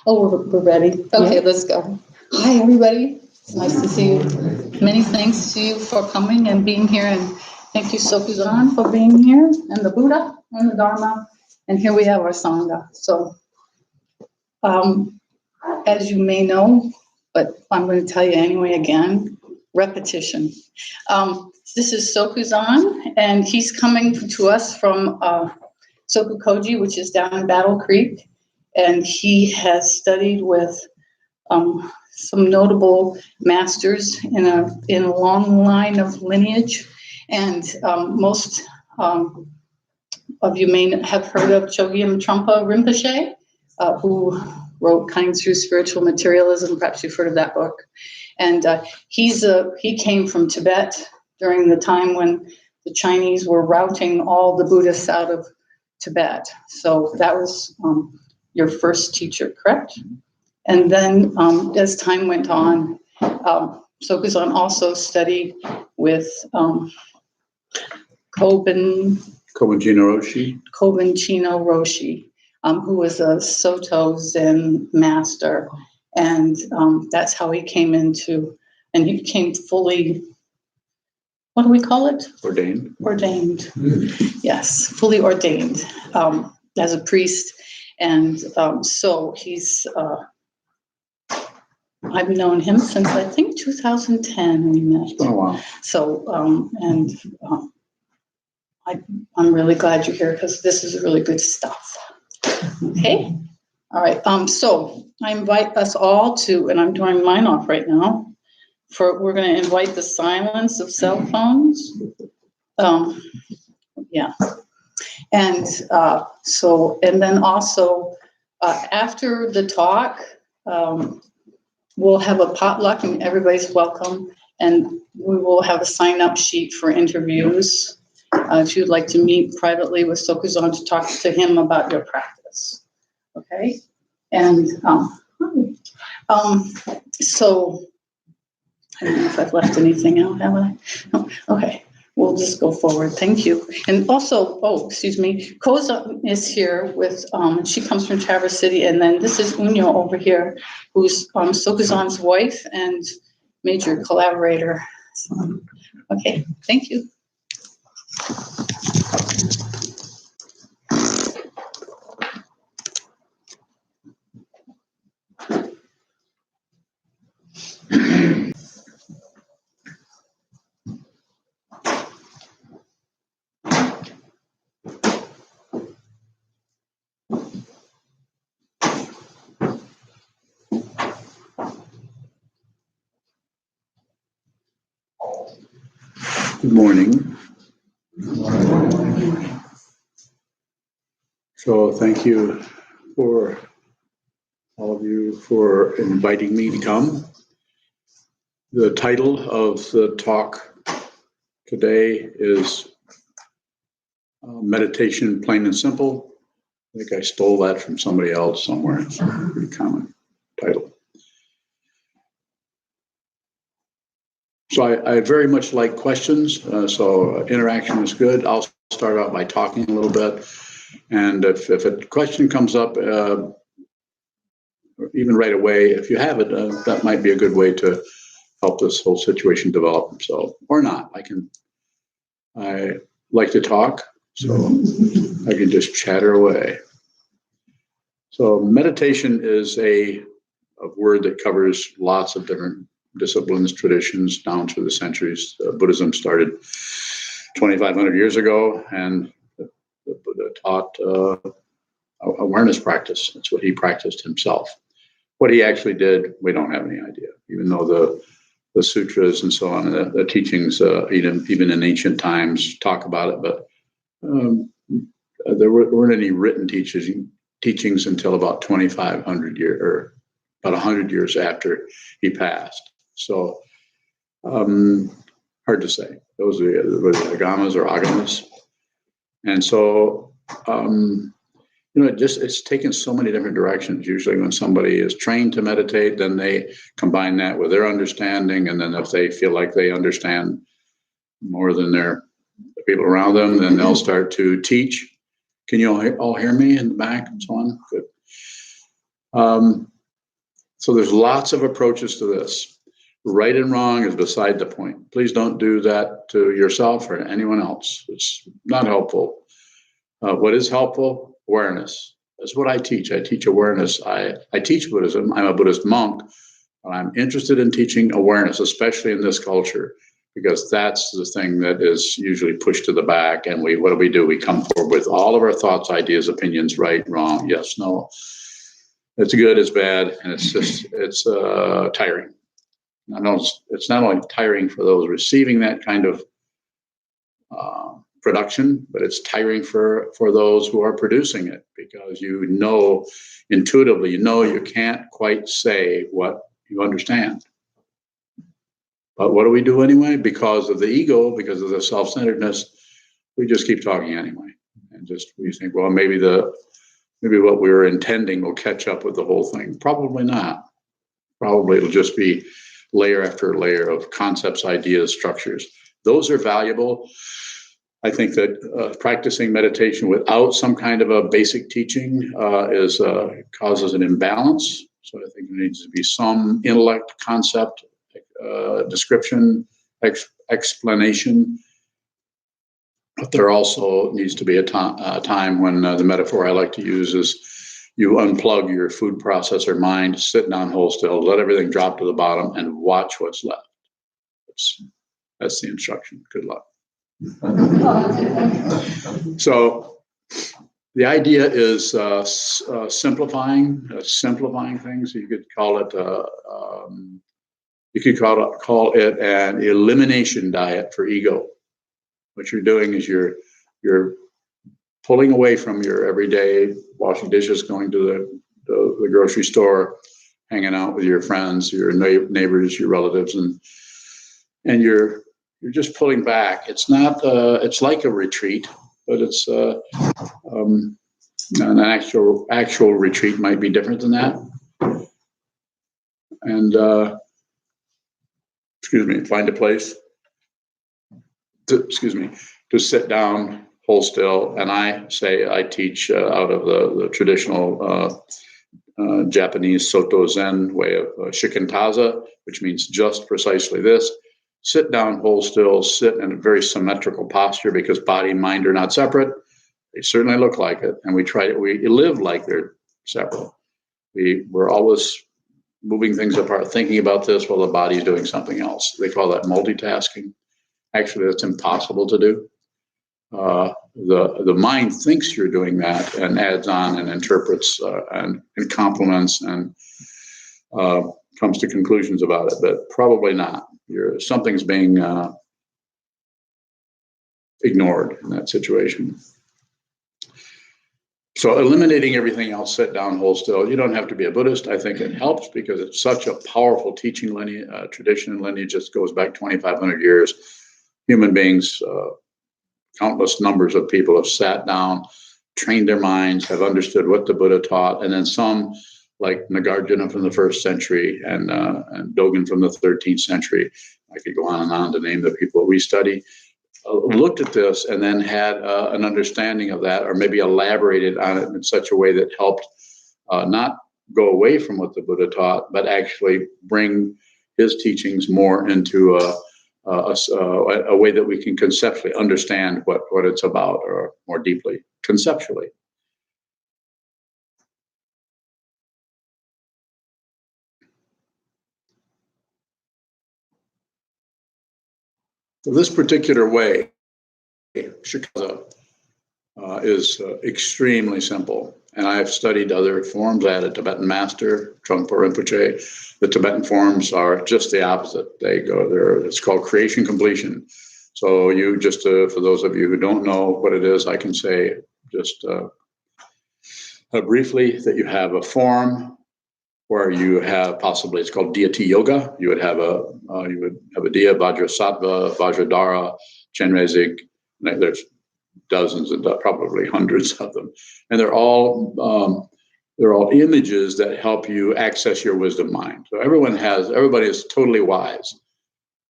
Oh, we're ready. Okay, Yeah. let's go. Hi, everybody. It's nice to see you. Many thanks to you for coming and being here, and thank you, Sokuzan, for being here, and the Buddha, and the Dharma, and here we have our Sangha. So, as you may know, but I'm going to tell you anyway again, repetition. This is Sokuzan, and he's coming to us from Sokukoji, which is down in Battle Creek, and he has studied with some notable masters in a long line of lineage, and most of you may have heard of Chogyam Trungpa Rinpoche, who wrote Kind Through Spiritual Materialism. Perhaps you've heard of that book. And he came from Tibet during the time when the Chinese were routing all the Buddhists out of Tibet. So that was your first teacher, correct? And then as time went on, Sokuzan also studied with Kobun Chino Roshi, who was a Soto Zen master. And that's how he came into, and he became fully, what do we call it? Ordained. Ordained. Yes, fully ordained as a priest. And so he's, I've known him since I think 2010 we met. Oh, wow. So, I'm really glad you're here because this is really good stuff. Okay? All right. So I invite us all to, and I'm doing mine off right now, we're going to invite the silence of cell phones. Yeah. And and then also after the talk, we'll have a potluck and everybody's welcome. And we will have a sign-up sheet for interviews if you'd like to meet privately with Sokuzan to talk to him about your practice. Okay? And so I don't know if I've left anything out, have I? No? Okay. We'll just go forward. Thank you. And also, excuse me, Koza is here with, she comes from Traverse City, and then this is Unyo over here, who's Sokuzan's wife and major collaborator. So, okay, thank you. Good morning. So thank you for all of you for inviting me to come. The title of the talk today is Meditation Plain and Simple. I think I stole that from somebody else somewhere. It's a pretty common title. So I very much like questions, so interaction is good. I'll start out by talking a little bit, and if a question comes up, even right away, if you have it, that might be a good way to help this whole situation develop. So, or not, I like to talk, so I can just chatter away. So meditation is a word that covers lots of different disciplines, traditions down through the centuries. Buddhism started 2,500 years ago, and the Buddha taught awareness practice. That's what he practiced himself. What he actually did, we don't have any idea, even though the sutras and so on, the teachings, even in ancient times, talk about it, but there weren't any written teachings until about 2,500 years, or about 100 years after he passed. So hard to say. Those are the agamas or agamas. And so, it's taken so many different directions. Usually when somebody is trained to meditate, then they combine that with their understanding. And then if they feel like they understand more than the people around them, then they'll start to teach. Can you all hear me in the back and so on? Good. So there's lots of approaches to this. Right and wrong is beside the point. Please don't do that to yourself or anyone else. It's not helpful. What is helpful? Awareness. That's what I teach. I teach awareness. I teach Buddhism. I'm a Buddhist monk. But I'm interested in teaching awareness, especially in this culture, because that's the thing that is usually pushed to the back. And what do? We come forward with all of our thoughts, ideas, opinions, right, wrong, yes, no. It's good, it's bad, and it's tiring. I know it's not only tiring for those receiving that kind of production, but it's tiring for those who are producing it, because intuitively, you can't quite say what you understand. But what do we do anyway? Because of the ego, because of the self-centeredness, we just keep talking anyway. And we think, well, maybe what we were intending will catch up with the whole thing. Probably not. Probably it'll just be layer after layer of concepts, ideas, structures. Those are valuable. I think that practicing meditation without some kind of a basic teaching causes an imbalance. So I think there needs to be some intellect, concept, description, explanation. But there also needs to be a time when the metaphor I like to use is you unplug your food processor mind, sit down whole still, let everything drop to the bottom, and watch what's left. That's the instruction. Good luck. So the idea is simplifying things. You could call it an elimination diet for ego. What you're doing is you're pulling away from your everyday washing dishes, going to the grocery store, hanging out with your friends, your neighbors, your relatives, and you're just pulling back. It's not. It's like a retreat, but it's an actual retreat might be different than that. And find a place to sit down, hold still. And I teach out of the traditional Japanese Soto Zen way of shikantaza, which means just precisely this. Sit down, hold still, sit in a very symmetrical posture, because body and mind are not separate. They certainly look like it. And we live like they're separate. We're always moving things apart, thinking about this while the body's doing something else. They call that multitasking. Actually, that's impossible to do. The mind thinks you're doing that and adds on and interprets and complements and comes to conclusions about it, but probably not. Something's being ignored in that situation. So eliminating everything else, sit down, hold still. You don't have to be a Buddhist. I think it helps because it's such a powerful teaching tradition and lineage. Just goes back 2,500 years. Human beings, countless numbers of people have sat down, trained their minds, have understood what the Buddha taught, and then some, like Nagarjuna from the 1st century and Dogen from the 13th century. I could go on and on to name the people we study. Looked at this and then had an understanding of that, or maybe elaborated on it in such a way that helped not go away from what the Buddha taught, but actually bring his teachings more into a way that we can conceptually understand what it's about, or more deeply, conceptually. So this particular way, Shikaza, is extremely simple. And I've studied other forms. I had a Tibetan master, Trungpa Rinpoche. The Tibetan forms are just the opposite. They go there. It's called creation completion. So you just, for those of you who don't know what it is, I can say just briefly that you have a form where you have possibly, it's called deity yoga. You would have a Diya, Vajrasattva, Vajradhara, Chenrezig. There's dozens and probably hundreds of them, and they're all images that help you access your wisdom mind. So everybody is totally wise,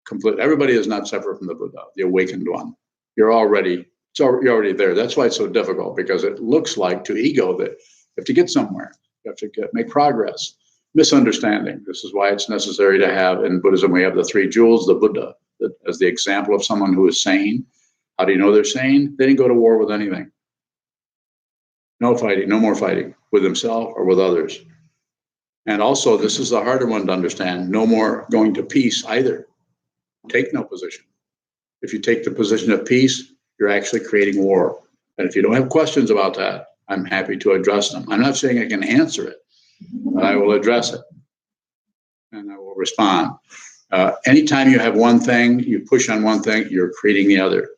complete. Everybody is not separate from the Buddha, the awakened one. You're already there. That's why it's so difficult, because it looks like to ego that you have to get somewhere, you have to make progress. misunderstanding. This is why it's necessary to have, in Buddhism, we have the three jewels, the Buddha, as the example of someone who is sane. How do you know they're sane? They didn't go to war with anything. No fighting, no more fighting with himself or with others. And also, this is the harder one to understand, no more going to peace either. Take no position. If you take the position of peace, you're actually creating war. And if you don't have questions about that, I'm happy to address them. I'm not saying I can answer it, but I will address it. And I will respond. Anytime you have one thing, you push on one thing, you're creating the other.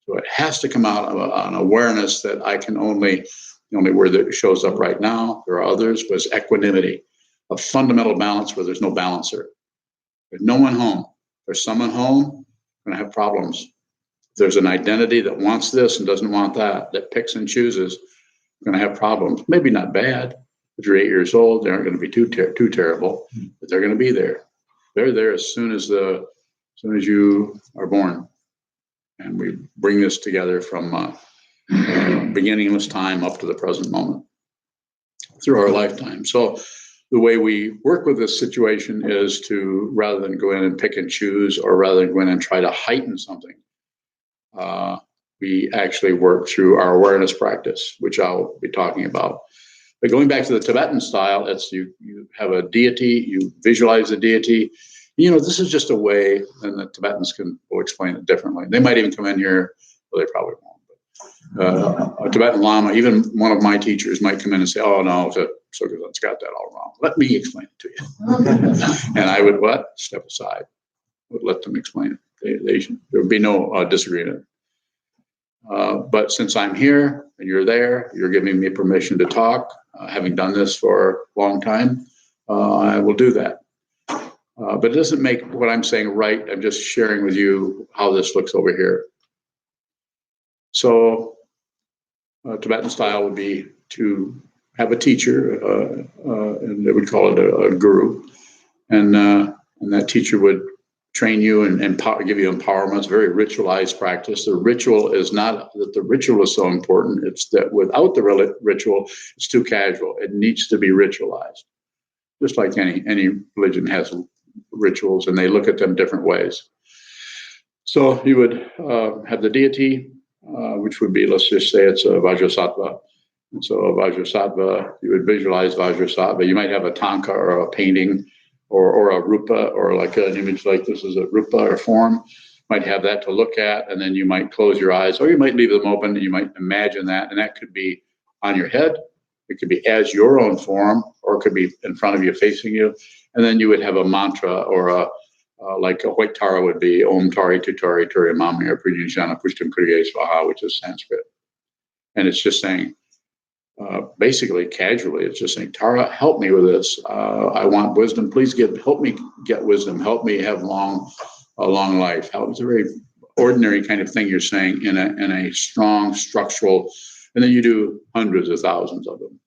So it has to come out of an awareness that I can only, the only word that shows up right now, there are others, was equanimity, a fundamental balance where there's no balancer. There's no one home. There's someone home, going to have problems. There's an identity that wants this and doesn't want that, that picks and chooses, going to have problems. Maybe not bad. If you're 8 years old, they aren't going to be too terrible, but they're going to be there. They're there as soon as you are born. And we bring this together from beginningless time up to the present moment through our lifetime. So the way we work with this situation is to, rather than go in and pick and choose, or rather than go in and try to heighten something, we actually work through our awareness practice, which I'll be talking about. But going back to the Tibetan style, it's you have a deity, you visualize the deity. You know, this is just a way, and the Tibetans will explain it differently. They might even come in here, well, they probably won't. But a Tibetan Lama, even one of my teachers might come in and say, oh, no, Sokuzan's got that all wrong. Let me explain it to you. And I would step aside, would let them explain it. There would be no disagreement. But since I'm here and you're there, you're giving me permission to talk. Having done this for a long time, I will do that. But it doesn't make what I'm saying right. I'm just sharing with you how this looks over here. So Tibetan style would be to have a teacher, and they would call it a guru. And that teacher would train you and give you empowerment. It's a very ritualized practice. The ritual is not that the ritual is so important. It's that without the ritual, it's too casual. It needs to be ritualized. Just like any religion has rituals, and they look at them different ways. So you would have the deity, which would be, let's just say it's a Vajrasattva. And so a Vajrasattva, you would visualize Vajrasattva. You might have a tanka or a painting or a rupa, or like an image like this is a rupa or form. Might have that to look at, and then you might close your eyes, or you might leave them open, and you might imagine that, and that could be on your head. It could be as your own form, or it could be in front of you, facing you. And then you would have a mantra, or like a white Tara would be Om Tari Tutari Turi Mami or Prijnana Pushtam Kriya Svaha, which is Sanskrit. And it's just saying, basically, casually, it's just saying, Tara, help me with this. I want wisdom. Please help me get wisdom. Help me have a long life. It's a very ordinary kind of thing you're saying in a strong structural, and then you do hundreds of thousands of them.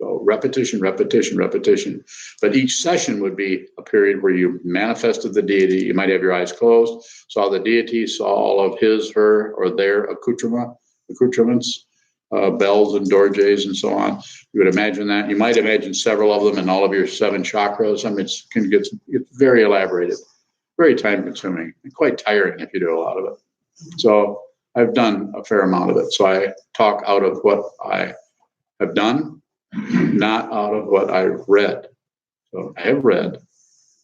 So repetition, repetition, repetition. But each session would be a period where you manifested the deity. You might have your eyes closed, saw the deity, saw all of his, her, or their accoutrements, bells and dorjes and so on. You would imagine that. You might imagine several of them in all of your 7 chakras. I mean, it can get very elaborated, very time consuming, and quite tiring if you do a lot of it. So I've done a fair amount of it. So I talk out of what I have done, not out of what I read. So I have read,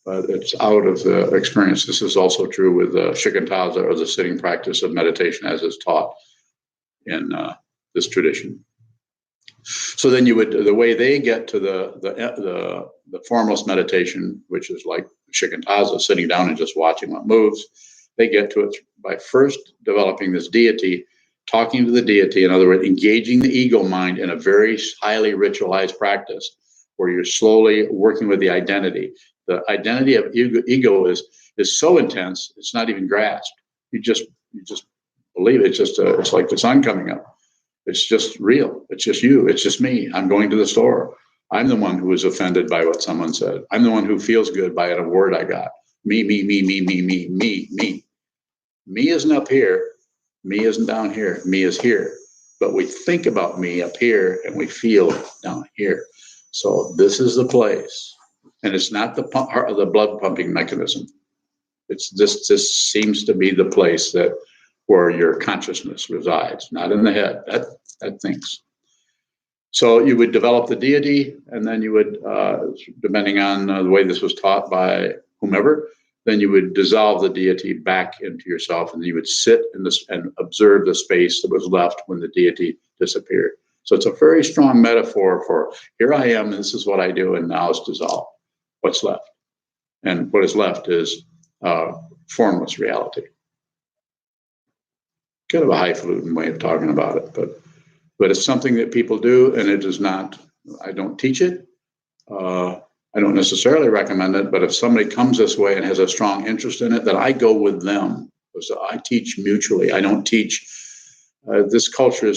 but it's out of the experience. This is also true with shikantaza, or the sitting practice of meditation as is taught in this tradition. So then the way they get to the formless meditation, which is like shikantaza, sitting down and just watching what moves, they get to it by first developing this deity, talking to the deity, in other words, engaging the ego mind in a very highly ritualized practice where you're slowly working with the identity. The identity of ego is so intense, it's not even grasped. You just believe it. It's like the sun coming up. It's just real. It's just you. It's just me. I'm going to the store. I'm the one who was offended by what someone said. I'm the one who feels good by a word I got. Me. Me isn't up here. Me isn't down here. Me is here. But we think about me up here and we feel down here. So this is the place, and it's not the blood pumping mechanism. It's this seems to be the place that where your consciousness resides, not in the head. That thinks. So you would develop the deity, and then you would, depending on the way this was taught by whomever, then you would dissolve the deity back into yourself, and then you would sit in this and observe the space that was left when the deity disappeared. So it's a very strong metaphor for here I am, and this is what I do, and now it's dissolved. What's left? And what is left is formless reality. Kind of a highfalutin way of talking about it, but it's something that people do, and it is not, I don't teach it. I don't necessarily recommend it, but if somebody comes this way and has a strong interest in it, then I go with them. So I teach mutually. I don't teach. This culture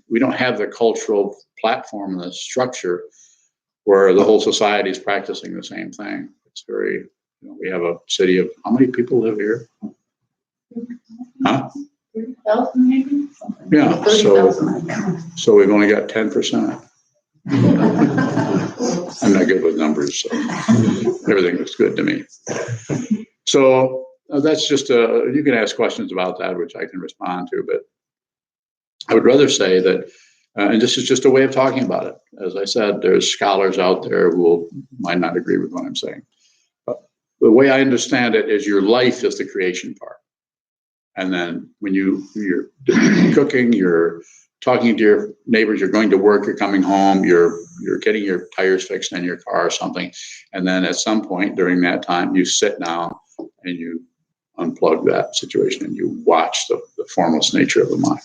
we don't have the cultural platform and the structure where the whole society is practicing the same thing. It's very, we have a city of, how many people live here? Huh? 30,000 maybe? Yeah, 30,000. so we've only got 10%. I'm not good with numbers, so everything looks good to me. So that's just you can ask questions about that, which I can respond to, but I would rather say that, and this is just a way of talking about it. As I said, there's scholars out there who might not agree with what I'm saying. But the way I understand it is your life is the creation part. And then when you're cooking, you're talking to your neighbors, you're going to work, you're coming home, you're getting your tires fixed in your car or something. And then at some point during that time, you sit down and you unplug that situation and you watch the formless nature of the mind.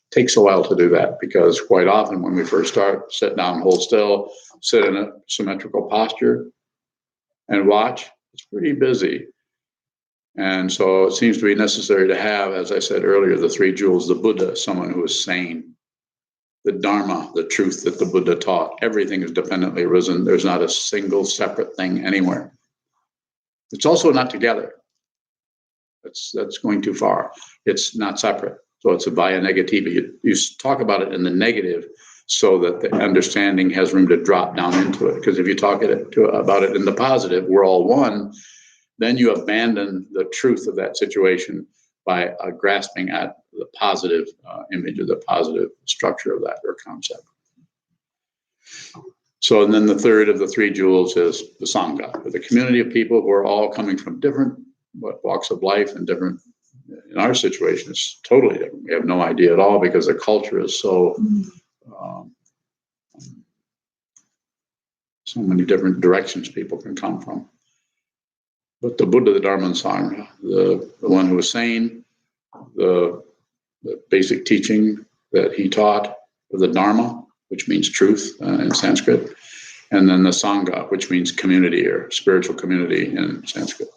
It takes a while to do that because quite often when we first start, sit down, hold still, sit in a symmetrical posture and watch, it's pretty busy. And so it seems to be necessary to have, as I said earlier, the three jewels, the Buddha, someone who is sane, the Dharma, the truth that the Buddha taught. Everything is dependently arisen. There's not a single separate thing anywhere. It's also not together. That's going too far. It's not separate. So it's a via negativa. You talk about it in the negative so that the understanding has room to drop down into it. Because if you talk about it in the positive, we're all one, then you abandon the truth of that situation by grasping at the positive image or the positive structure of that or concept. So, and then the third of the three jewels is the Sangha, the community of people who are all coming from different walks of life and different, in our situation, it's totally different. We have no idea at all because the culture is so many different directions people can come from. But the Buddha, the Dharma, and Sangha, the one who was sane, the basic teaching that he taught, the Dharma, which means truth in Sanskrit, and then the Sangha, which means community or spiritual community in Sanskrit.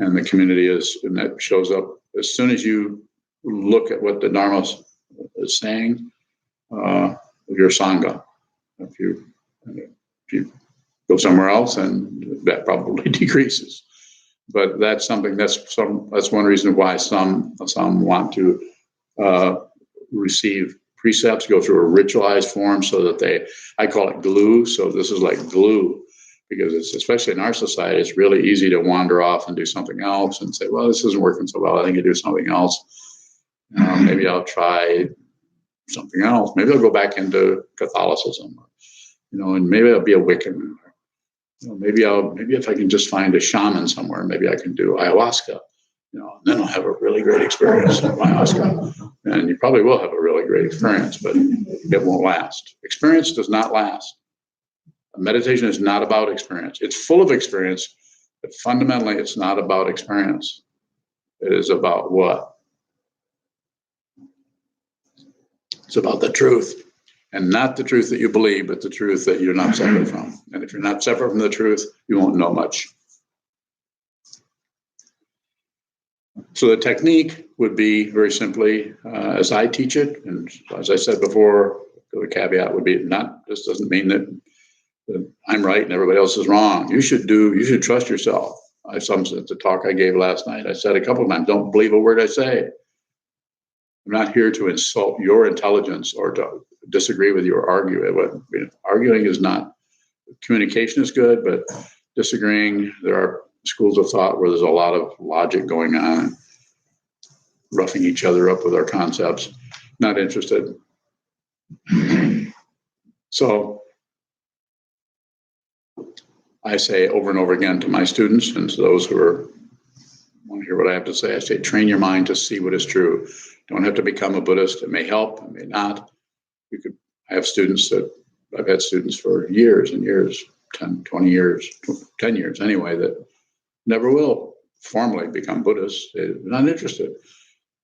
And the community and that shows up as soon as you look at what the Dharma is saying, your Sangha. If you go somewhere else, and that probably decreases. But that's something that's one reason why some want to receive precepts, go through a ritualized form so that I call it glue. So this is like glue, because it's, especially in our society, it's really easy to wander off and do something else and say, well, this isn't working so well. I think I do something else. Maybe I'll try something else. Maybe I'll go back into Catholicism, and maybe I'll be a Wiccan. Maybe if I can just find a shaman somewhere, maybe I can do ayahuasca, and then I'll have a really great experience with ayahuasca. And you probably will have a really great experience, but it won't last. Experience does not last. Meditation is not about experience. It's full of experience, but fundamentally it's not about experience. It is about what? It's about the truth. And not the truth that you believe, but the truth that you're not separate from. And if you're not separate from the truth, you won't know much. So the technique would be very simply, as I teach it, and as I said before, the caveat would be this doesn't mean that I'm right and everybody else is wrong. You should trust yourself. The talk I gave last night, I said a couple of times, don't believe a word I say. I'm not here to insult your intelligence or to disagree with you or argue it. Arguing is not, communication is good, but disagreeing, there are schools of thought where there's a lot of logic going on, roughing each other up with our concepts. Not interested. So I say over and over again to my students and to those who want to hear what I have to say, I say, train your mind to see what is true. Don't have to become a Buddhist. It may help, it may not. I have students I've had students for years and years, 10, 20 years, 10 years anyway, that never will formally become Buddhists. They're not interested.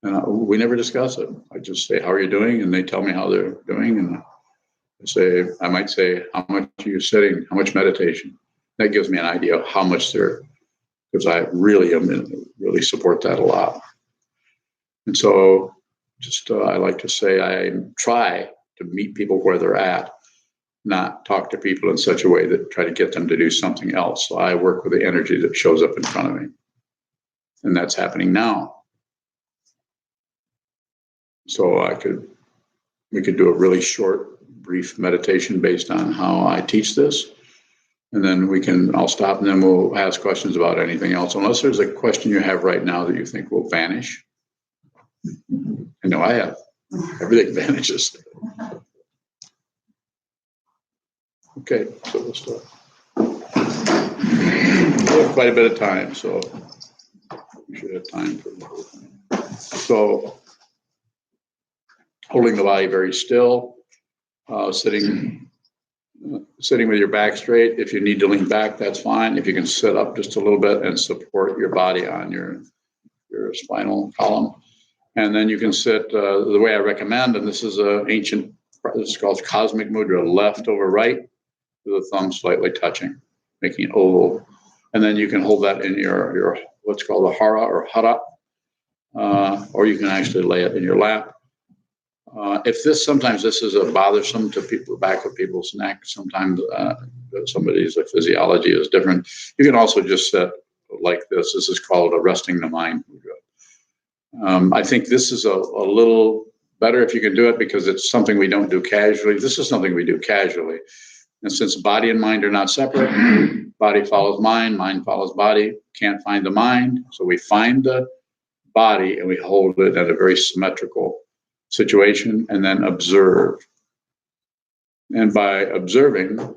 And we never discuss it. I just say, how are you doing? And they tell me how they're doing. And I might say, how much are you sitting? How much meditation? That gives me an idea of how much because I really support that a lot. And so I like to say, I try to meet people where they're at, not talk to people in such a way that try to get them to do something else. So I work with the energy that shows up in front of me. And that's happening now. So we could do a really short, brief meditation based on how I teach this. And then I'll stop and then we'll ask questions about anything else, unless there's a question you have right now that you think will vanish. I know I have. Everything vanishes. Okay, so we'll start. We have quite a bit of time, so we should have time for the whole thing. So, holding the body very still, sitting with your back straight. If you need to lean back, that's fine. If you can sit up just a little bit and support your body on your spinal column. And then you can sit the way I recommend, and this is this is called Cosmic Mudra, left over right, with the thumb slightly touching, making it oval. And then you can hold that in your what's called a hara or hara, or you can actually lay it in your lap. Sometimes this is bothersome to people, back of people's neck. Sometimes somebody's physiology is different. You can also just sit like this. This is called a resting the mind mudra. I think this is a little better if you can do it because it's something we don't do casually. This is something we do casually. And since body and mind are not separate, body follows mind, mind follows body, can't find the mind. So we find the body and we hold it at a very symmetrical situation and then observe. And by observing,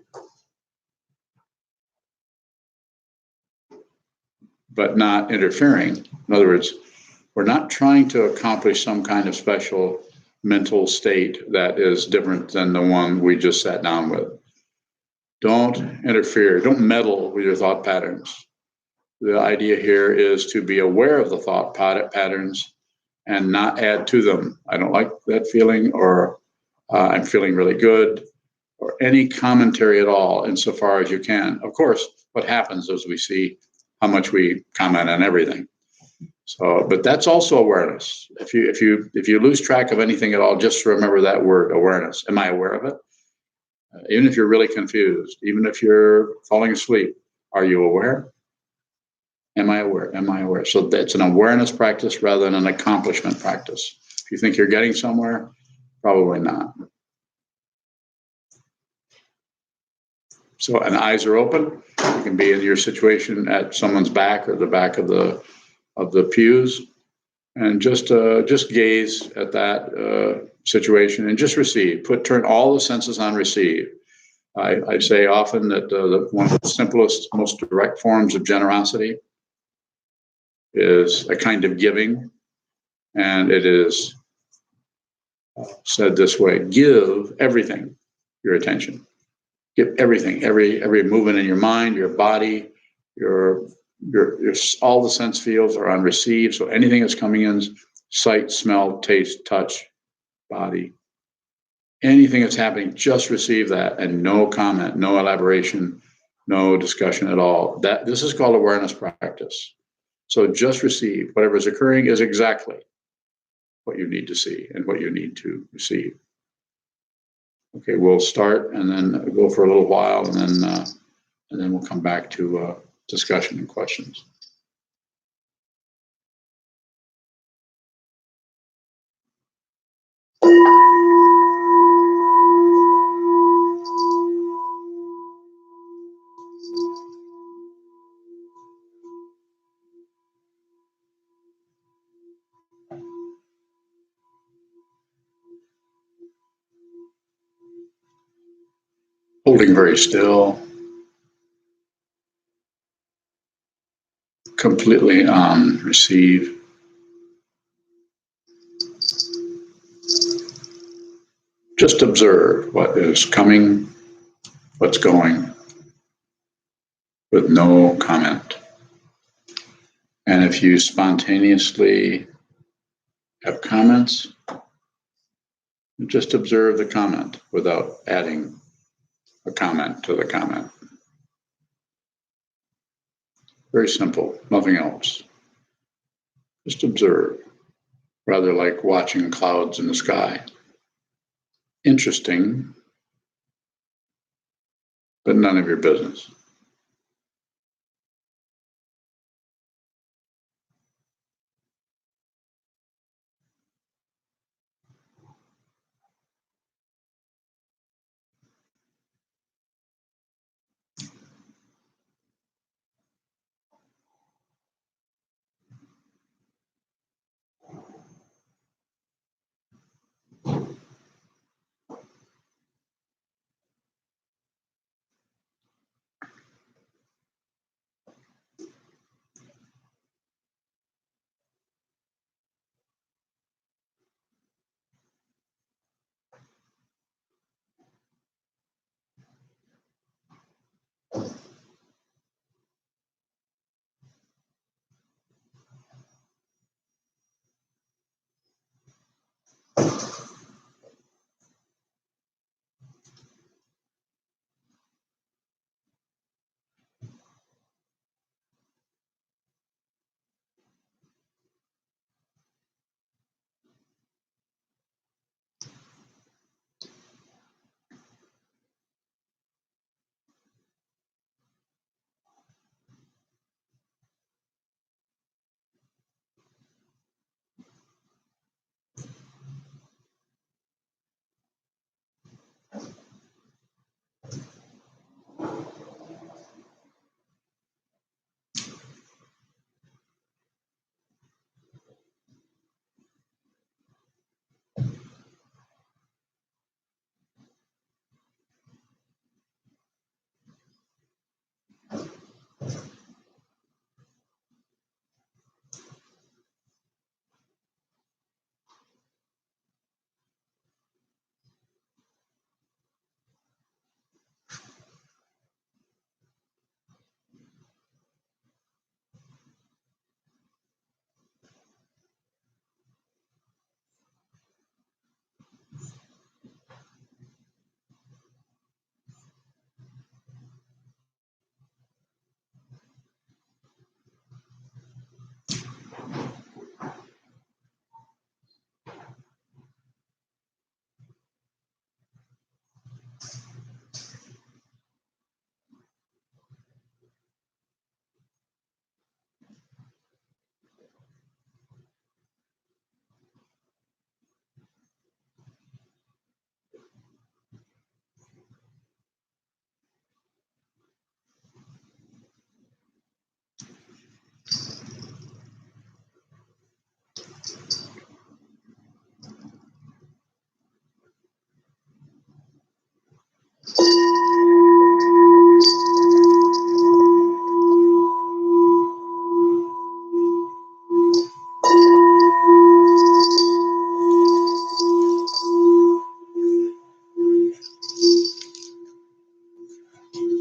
but not interfering, in other words, we're not trying to accomplish some kind of special mental state that is different than the one we just sat down with. Don't interfere, don't meddle with your thought patterns. The idea here is to be aware of the thought patterns and not add to them. I don't like that feeling, or I'm feeling really good, or any commentary at all insofar as you can. Of course, what happens is we see how much we comment on everything. So, but that's also awareness. If you lose track of anything at all, just remember that word, awareness. Am I aware of it? Even if you're really confused, even if you're falling asleep, are you aware? Am I aware? Am I aware? So that's an awareness practice rather than an accomplishment practice. If you think you're getting somewhere, probably not. So, and eyes are open. You can be in your situation at someone's back or the back of the pews, and just gaze at that situation and just receive. Turn all the senses on receive. I say often that one of the simplest, most direct forms of generosity is a kind of giving, and it is said this way: give everything your attention. Give everything, every movement in your mind, your body, your all the sense fields are on receive. So anything that's coming in, sight, smell, taste, touch, body, anything that's happening, just receive that, and no comment, no elaboration, no discussion at all. This is called awareness practice. So just receive. Whatever is occurring is exactly what you need to see and what you need to receive. Okay, we'll start and then go for a little while, and then we'll come back to discussion and questions. holding very still, completely on receive. Just observe what is coming, what's going, with no comment. And if you spontaneously have comments, just observe the comment without adding a comment to the comment. Very simple, nothing else. Just observe, rather like watching clouds in the sky. Interesting, but none of your business.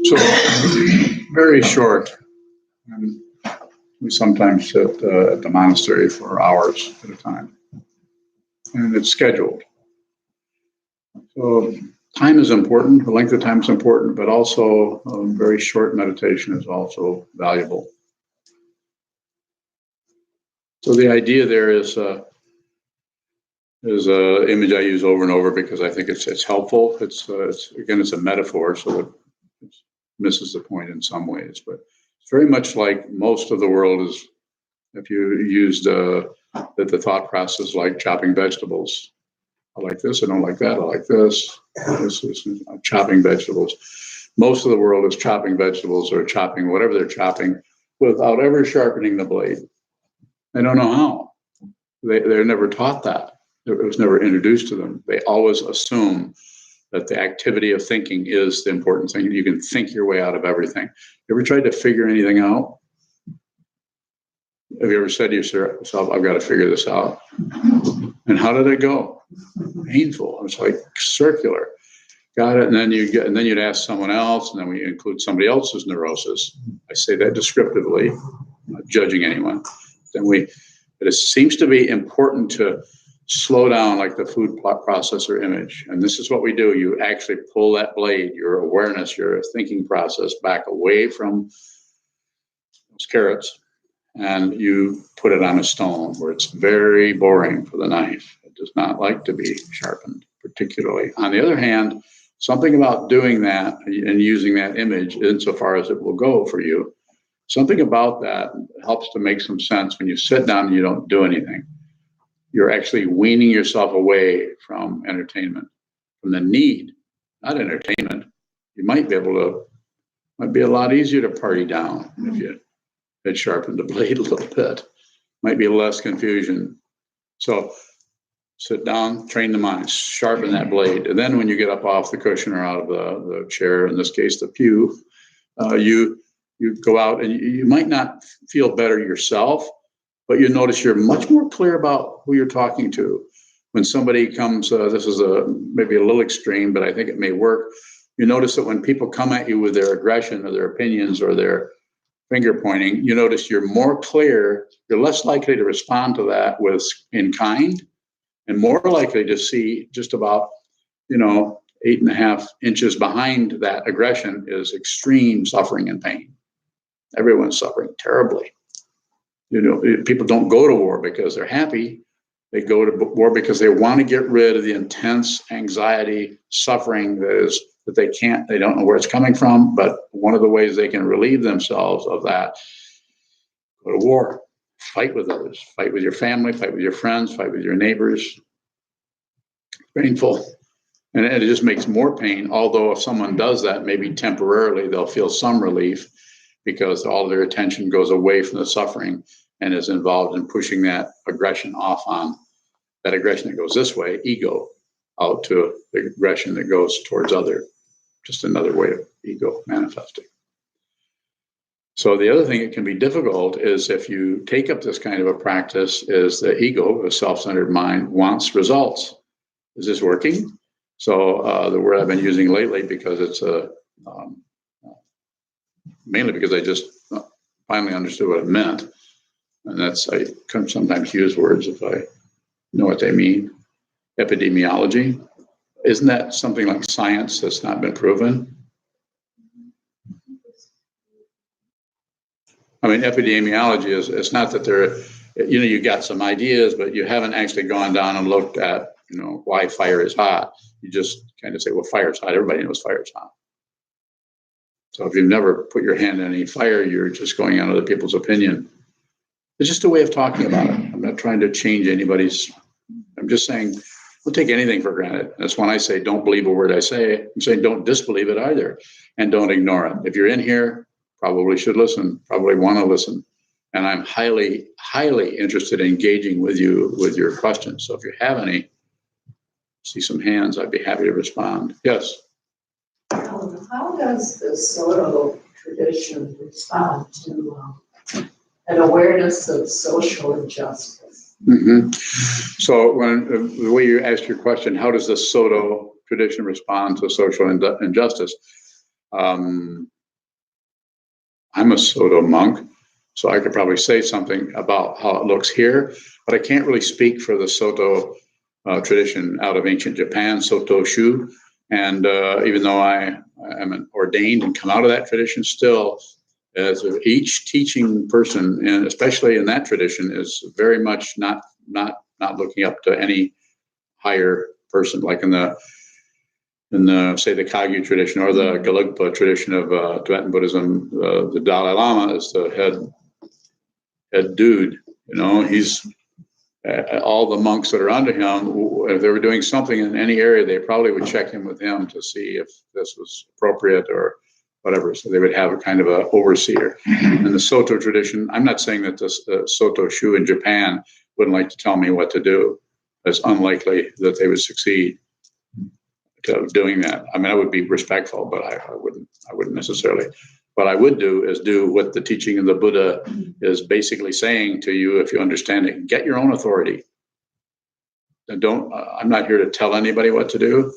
So, very short. And we sometimes sit at the monastery for hours at a time, and it's scheduled. So, time is important, the length of time is important, but also very short meditation is also valuable. So, the idea there is an image I use over and over because I think it's helpful. It's again, it's a metaphor, so it misses the point in some ways, but it's very much like most of the world is. If you used that the thought process like chopping vegetables, I like this, I don't like that, I like this. This is chopping vegetables. Most of the world is chopping vegetables or chopping whatever they're chopping without ever sharpening the blade. They don't know how. They're never taught that. It was never introduced to them. They always assume that the activity of thinking is the important thing. You can think your way out of everything. You ever tried to figure anything out? Have you ever said to yourself, I've got to figure this out? And how did it go? Painful. It's like circular. Got it. And then you'd ask someone else, and then we include somebody else's neurosis. I say that descriptively, not judging anyone. But it seems to be important to slow down like the food processor image. And this is what we do. You actually pull that blade, your awareness, your thinking process back away from those carrots, and you put it on a stone where it's very boring for the knife. It does not like to be sharpened, particularly. On the other hand, something about doing that and using that image insofar as it will go for you, something about that helps to make some sense when you sit down and you don't do anything. You're actually weaning yourself away from entertainment, from the need, not entertainment. You might be a lot easier to party down if you had sharpened the blade a little bit. Might be less confusion. So sit down, train the mind, sharpen that blade. And then when you get up off the cushion or out of the chair, in this case, the pew, you go out and you might not feel better yourself, but you notice you're much more clear about who you're talking to. When somebody comes, this is maybe a little extreme, but I think it may work. You notice that when people come at you with their aggression or their opinions or their finger pointing, you notice you're more clear, you're less likely to respond to that in kind, and more likely to see just about, 8.5 inches behind that aggression is extreme suffering and pain. Everyone's suffering terribly. People don't go to war because they're happy. They go to war because they want to get rid of the intense anxiety, suffering that they don't know where it's coming from. But one of the ways they can relieve themselves of that, go to war, fight with others, fight with your family, fight with your friends, fight with your neighbors. Painful. And it just makes more pain. Although if someone does that, maybe temporarily, they'll feel some relief because all their attention goes away from the suffering and is involved in pushing that aggression off on that aggression that goes this way, ego, out to the aggression that goes towards other, just another way of ego manifesting. So the other thing that can be difficult is if you take up this kind of a practice is the ego, the self-centered mind, wants results. Is this working? So the word I've been using lately, because it's mainly because I just finally understood what it meant. And I can sometimes use words if I know what they mean. Epidemiology. Isn't that something like science that's not been proven? I mean, epidemiology it's not that you got some ideas, but you haven't actually gone down and looked at, why fire is hot. You just kind of say, well, fire's hot. Everybody knows fire's hot. So if you've never put your hand in any fire, you're just going on other people's opinion. It's just a way of talking about it. I'm not trying to change anybody's. I'm just saying, don't take anything for granted. That's when I say, don't believe a word I say. I'm saying, don't disbelieve it either. And don't ignore it. If you're in here, probably should listen, probably want to listen. And I'm highly, highly interested in engaging with you with your questions. So if you have any, see some hands, I'd be happy to respond. Yes. How does the Soto tradition respond to an awareness of social injustice? Mm-hmm. So the way you asked your question, how does the Soto tradition respond to social injustice? I'm a Soto monk, so I could probably say something about how it looks here, but I can't really speak for the Soto tradition out of ancient Japan, Soto Shu. And even though I am ordained and come out of that tradition, still, as each teaching person, and especially in that tradition, is very much not looking up to any higher person, like in the say the Kagyu tradition or the Gelugpa tradition of Tibetan Buddhism. The Dalai Lama is the head dude. He's all the monks that are under him. If they were doing something in any area, they probably would check in with him to see if this was appropriate or whatever. So they would have a kind of a overseer. In the Soto tradition, I'm not saying that the Soto Shu in Japan wouldn't like to tell me what to do. It's unlikely that they would succeed. to doing that. I mean, I would be respectful, but I wouldn't necessarily. What I would do is do what the teaching of the Buddha is basically saying to you, if you understand it. Get your own authority. And I'm not here to tell anybody what to do.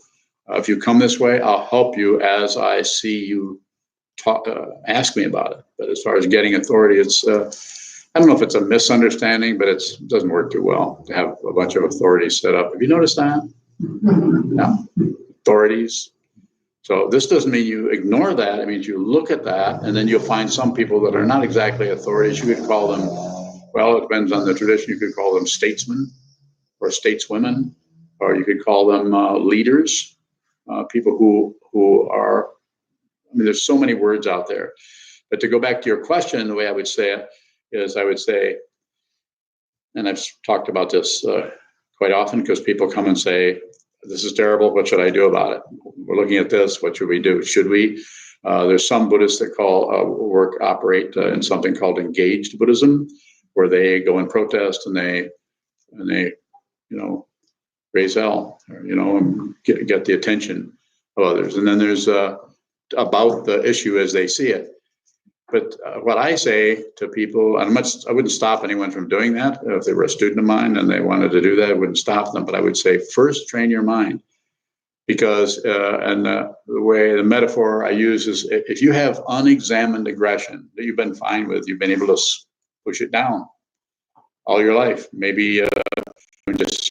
If you come this way, I'll help you as I see you ask me about it. But as far as getting authority, it's I don't know if it's a misunderstanding, but it doesn't work too well to have a bunch of authorities set up. Have you noticed that? No. Authorities. So this doesn't mean you ignore that. It means you look at that, and then you'll find some people that are not exactly authorities. You could call them, well, it depends on the tradition. You could call them statesmen or stateswomen, or you could call them leaders, people who are, I mean, there's so many words out there. But to go back to your question, the way I would say it is I would say, and I've talked about this quite often because people come and say, this is terrible, what should I do about it? We're looking at this, what should we do? Should we? There's some Buddhists that operate in something called engaged Buddhism, where they go and protest and they raise hell, and get the attention of others. And then there's about the issue as they see it. But what I say to people, and I wouldn't stop anyone from doing that. If they were a student of mine and they wanted to do that, I wouldn't stop them. But I would say, first, train your mind. Because, the way the metaphor I use is, if you have unexamined aggression that you've been fine with, you've been able to push it down all your life. Maybe, just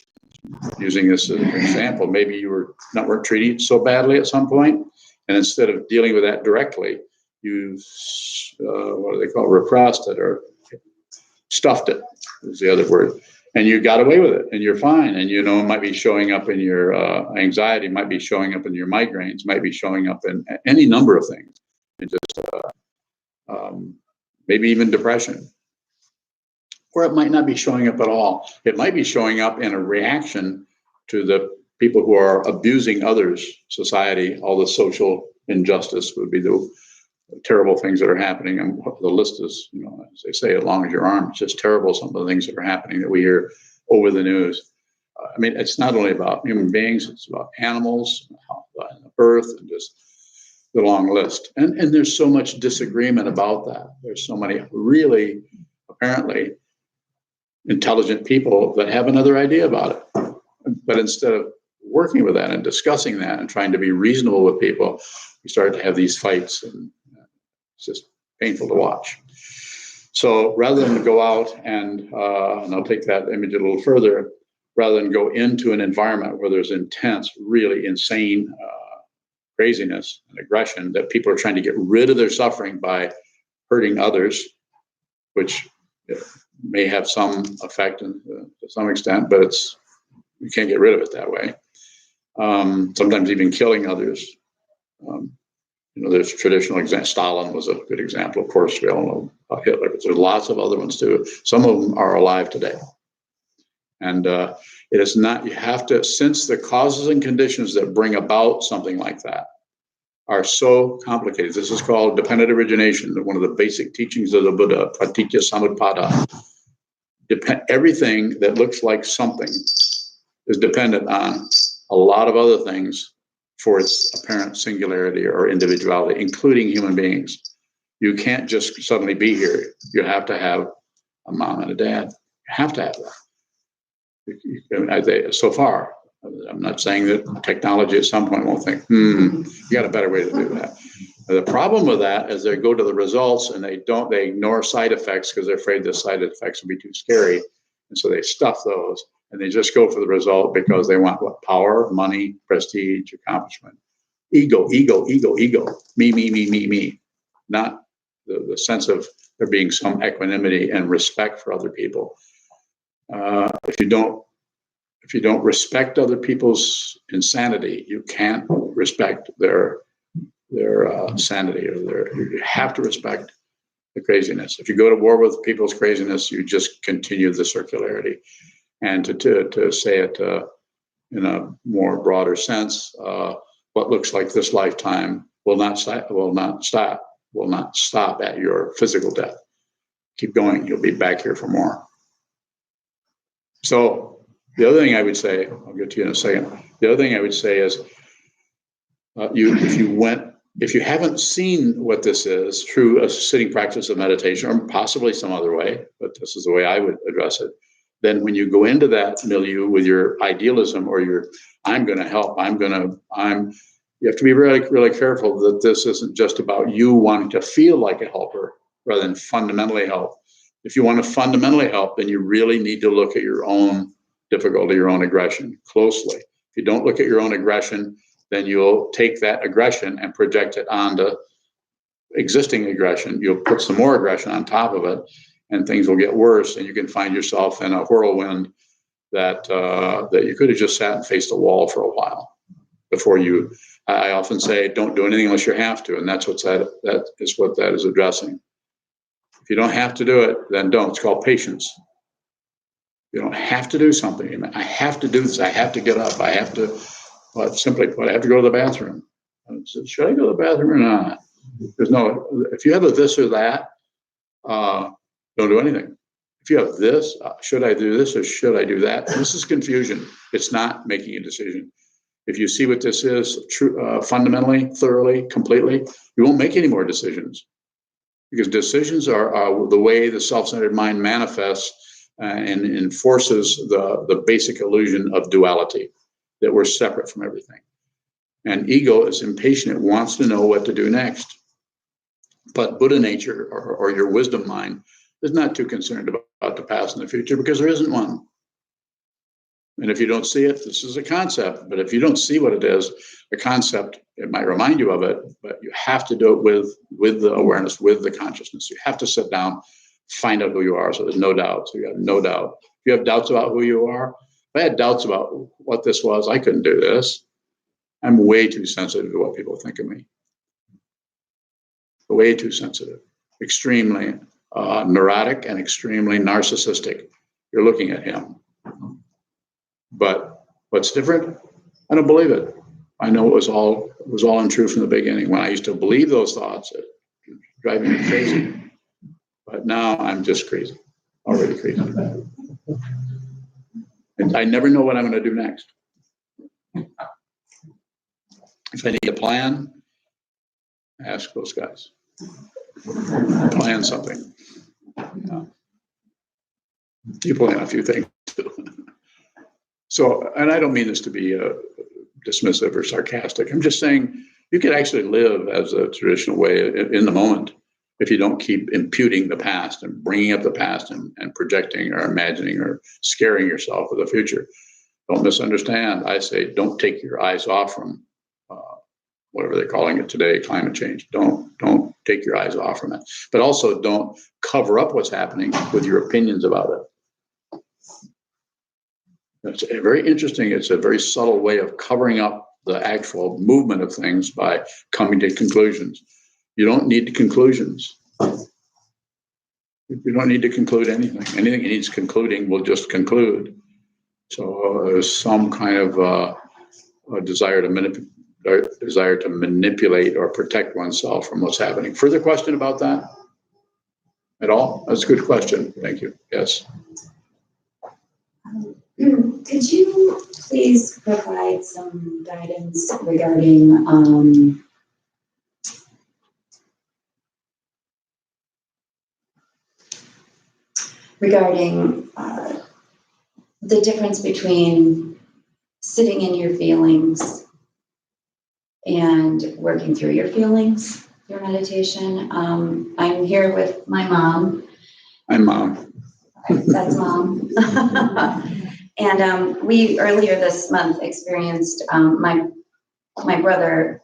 using this as an example, maybe you weren't treated so badly at some point, and instead of dealing with that directly, you repressed it or stuffed it is the other word, and you got away with it, and you're fine. And it might be showing up in your anxiety, might be showing up in your migraines, might be showing up in any number of things, and just maybe even depression, or it might not be showing up at all. It might be showing up in a reaction to the people who are abusing others, society, all the social injustice would be the terrible things that are happening. And the list is, as they say, as long as your arm. It's just terrible, some of the things that are happening that we hear over the news. I mean, it's not only about human beings, it's about animals, earth, and just the long list. And there's so much disagreement about that. There's so many really, apparently, intelligent people that have another idea about it. But instead of working with that and discussing that and trying to be reasonable with people, we start to have these fights, and it's just painful to watch. So rather than go out and I'll take that image a little further, rather than go into an environment where there's intense, really insane craziness and aggression, that people are trying to get rid of their suffering by hurting others, which may have some effect to some extent, but you can't get rid of it that way. Sometimes even killing others. There's traditional examples. Stalin was a good example. Of course, we all know about Hitler, but there's lots of other ones too. Some of them are alive today. And it is not, you have to, since the causes and conditions that bring about something like that are so complicated. This is called dependent origination, one of the basic teachings of the Buddha, pratitya samutpada. Everything that looks like something is dependent on a lot of other things for its apparent singularity or individuality, including human beings. You can't just suddenly be here. You have to have a mom and a dad. You have to have that. So far, I'm not saying that technology at some point won't think, you got a better way to do that. The problem with that is they go to the results and they ignore side effects because they're afraid the side effects will be too scary. And so they stuff those and they just go for the result because they want what? Power, money, prestige, accomplishment. Ego. Me. Not the sense of there being some equanimity and respect for other people. If you don't respect other people's insanity, you can't respect their sanity, or you have to respect the craziness. If you go to war with people's craziness, you just continue the circularity. And to say it in a more broader sense, what looks like this lifetime will not stop at your physical death. Keep going. You'll be back here for more. So the other thing I would say, I'll get to you in a second. The other thing I would say is if you haven't seen what this is through a sitting practice of meditation, or possibly some other way, but this is the way I would address it, then when you go into that milieu with your idealism or your, I'm going to help, you have to be really, really careful that this isn't just about you wanting to feel like a helper rather than fundamentally help. If you want to fundamentally help, then you really need to look at your own difficulty, your own aggression closely. If you don't look at your own aggression, then you'll take that aggression and project it onto existing aggression. You'll put some more aggression on top of it, and things will get worse, and you can find yourself in a whirlwind that you could have just sat and faced a wall for a while before you. I often say, don't do anything unless you have to, and that's what that is addressing. If you don't have to do it, then don't. It's called patience. You don't have to do something. I have to do this. I have to get up. I have to. But simply put, I have to go to the bathroom. Should I go to the bathroom or not? There's no. If you have a this or that, don't do anything. If you have this, should I do this or should I do that? This is confusion. It's not making a decision. If you see what this is fundamentally, thoroughly, completely, you won't make any more decisions, because decisions are the way the self-centered mind manifests and enforces the basic illusion of duality, that we're separate from everything. And ego is impatient. It wants to know what to do next. But Buddha nature or your wisdom mind is not too concerned about the past and the future, because there isn't one. And if you don't see it, this is a concept. But if you don't see what it is, a concept, it might remind you of it, but you have to do it with the awareness, with the consciousness. You have to sit down, find out who you are, so there's no doubt. So you have no doubt. If you have doubts about who you are, if I had doubts about what this was, I couldn't do this. I'm way too sensitive to what people think of me. Way too sensitive. Extremely neurotic and extremely narcissistic. You're looking at him. But what's different? I don't believe it. I know it was all untrue from the beginning. When I used to believe those thoughts, it was driving me crazy. But now I'm just crazy, already crazy. And I never know what I'm going to do next. If I need a plan, ask those guys. Plan something. You plan a few things too. So, and I don't mean this to be dismissive or sarcastic. I'm just saying you could actually live as a traditional way in the moment if you don't keep imputing the past and bringing up the past and projecting or imagining or scaring yourself with the future. Don't misunderstand. I say don't take your eyes off from whatever they're calling it today, climate change. Don't take your eyes off from it. But also don't cover up what's happening with your opinions about it. It's very interesting. It's a very subtle way of covering up the actual movement of things by coming to conclusions. You don't need conclusions. You don't need to conclude anything. Anything that needs concluding will just conclude. So there's some kind of a desire to manipulate or protect oneself from what's happening. Further question about that at all? That's a good question. Thank you. Yes. Could you please provide some guidance regarding the difference between sitting in your feelings and working through your feelings, your meditation? I'm here with my mom. I'm Mom. That's Mom. And we earlier this month experienced my brother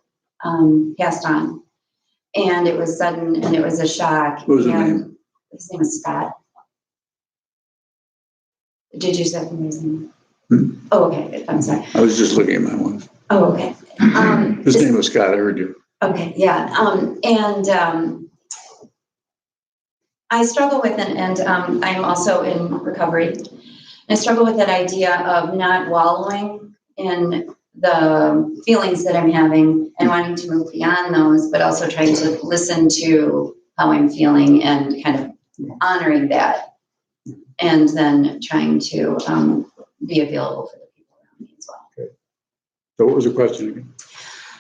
passed on, and it was sudden and it was a shock. What was his name? His name was Scott. Did you say his name? Oh, okay. I'm sorry. I was just looking at my one. Oh, okay. His name was Scott. I heard you. Okay. Yeah. I struggle with it, and I'm also in recovery. I struggle with that idea of not wallowing in the feelings that I'm having and wanting to move beyond those, but also trying to listen to how I'm feeling and kind of honoring that, and then trying to be available for the people around me as well. Okay. So what was the question again?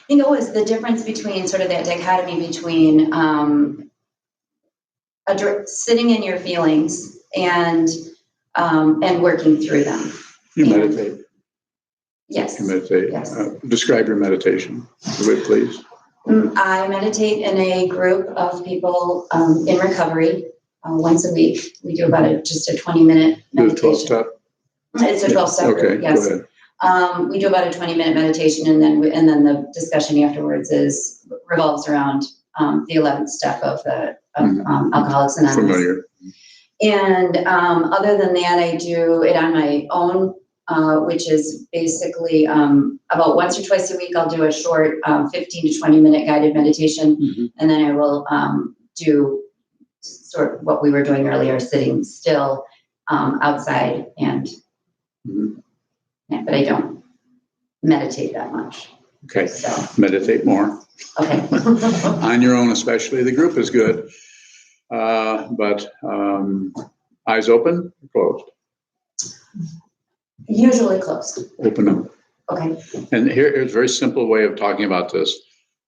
You know, is the difference between sort of that dichotomy between sitting in your feelings and working through them. You meditate. Yes. You meditate. Yes. Describe your meditation, please. I meditate in a group of people in recovery once a week. We do about just a 20-minute meditation. 12-step? It's a 12-step Okay, group, yes. go ahead. We do about a 20-minute meditation, and then the discussion afterwards revolves around the 11th step of Alcoholics Anonymous. Familiar. And other than that, I do it on my own, which is basically about once or twice a week. I'll do a short 15 to 20-minute guided meditation, and then I will do sort of what we were doing earlier, sitting still outside and. Yeah, but I don't meditate that much. Okay, So. meditate more. Okay. On your own especially. The group is good, but eyes open or closed? Usually closed. Open them. Okay. And here's a very simple way of talking about this.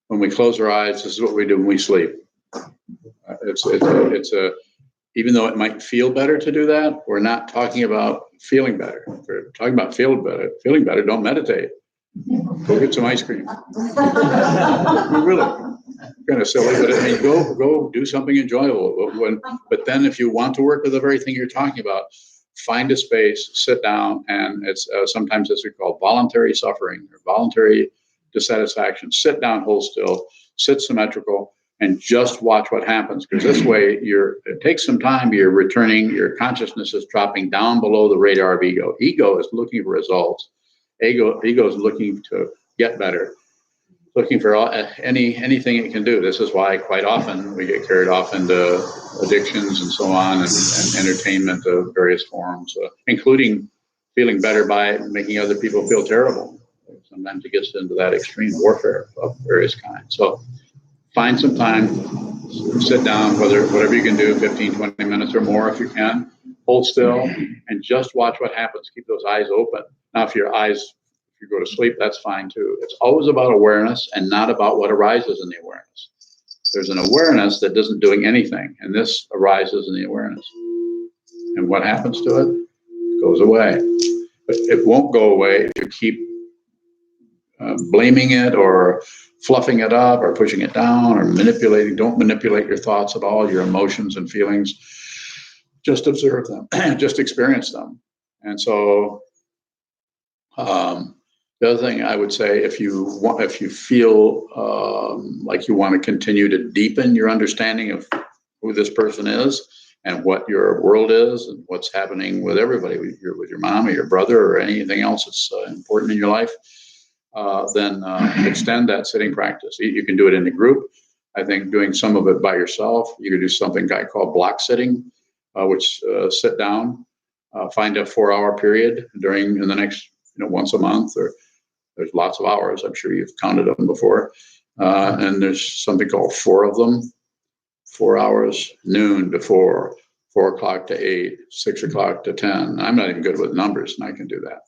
When we close our eyes, this is what we do when we sleep. Even though it might feel better to do that, we're not talking about feeling better. We're talking about feeling better. Feeling better, don't meditate. Go get some ice cream. Really, kind of silly, but I mean, go do something enjoyable. But then if you want to work with the very thing you're talking about, find a space, sit down, and it's sometimes it's called voluntary suffering or voluntary dissatisfaction. Sit down, hold still, sit symmetrical, and just watch what happens, because this way it takes some time, you're returning, your consciousness is dropping down below the radar of ego. Ego is looking for results. Ego is looking to get better, looking for anything it can do. This is why quite often we get carried off into addictions and so on, and entertainment of various forms, including feeling better by making other people feel terrible. Sometimes it gets into that extreme warfare of various kinds. So find some time, sit down, whatever you can do, 15, 20 minutes or more if you can, hold still, and just watch what happens. Keep those eyes open. Now, if you go to sleep, that's fine too. It's always about awareness and not about what arises in the awareness. There's an awareness that isn't doing anything, and this arises in the awareness. And what happens to it? It goes away. But it won't go away if you keep blaming it or fluffing it up or pushing it down or manipulating. Don't manipulate your thoughts at all, your emotions and feelings. Just observe them, just experience them. And so the other thing I would say, if you feel like you want to continue to deepen your understanding of who this person is and what your world is and what's happening with everybody, with your mom or your brother or anything else that's important in your life, then extend that sitting practice. You can do it in a group. I think doing some of it by yourself, you can do something I call block sitting, which sit down, find a 4-hour period in the next, once a month, or there's lots of hours. I'm sure you've counted them before. And there's something called 4 of them, 4 hours, noon to 4, 4 o'clock to 8, 6 o'clock to 10. I'm not even good with numbers, and I can do that.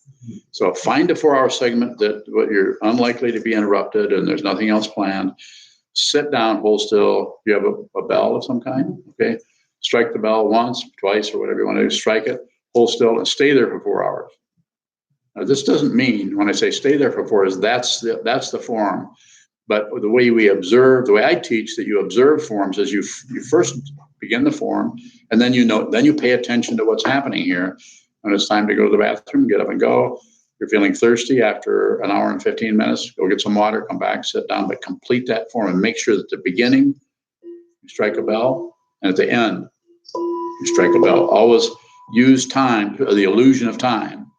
So find a 4-hour segment that you're unlikely to be interrupted and there's nothing else planned. Sit down, hold still. You have a bell of some kind, okay? Strike the bell once, twice, or whatever you want to do. Strike it, hold still, and stay there for 4 hours. Now, this doesn't mean, when I say stay there for 4 hours, that's the form. But the way we observe, the way I teach that you observe forms is you first begin the form, and then you pay attention to what's happening here. When it's time to go to the bathroom, get up and go. You're feeling thirsty after an hour and 15 minutes, go get some water, come back, sit down, but complete that form and make sure that at the beginning you strike a bell, and at the end you strike a bell. Always use time, the illusion of time.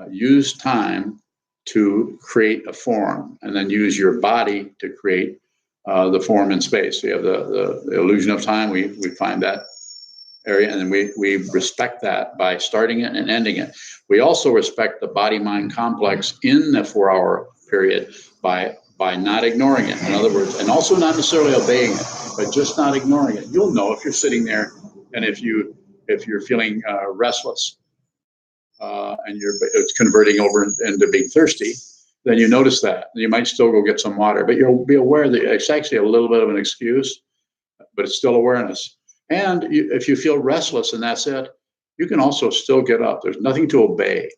Use time to create a form, and then use your body to create the form in space. So you have the illusion of time. We find that area, and then we respect that by starting it and ending it. We also respect the body-mind complex in the 4-hour period by not ignoring it. In other words, and also not necessarily obeying it, but just not ignoring it. You'll know if you're sitting there, and if you're feeling restless, and it's converting over into being thirsty, then you notice that. You might still go get some water, but you'll be aware that it's actually a little bit of an excuse, but it's still awareness. And if you feel restless and that's it, you can also still get up. There's nothing to obey.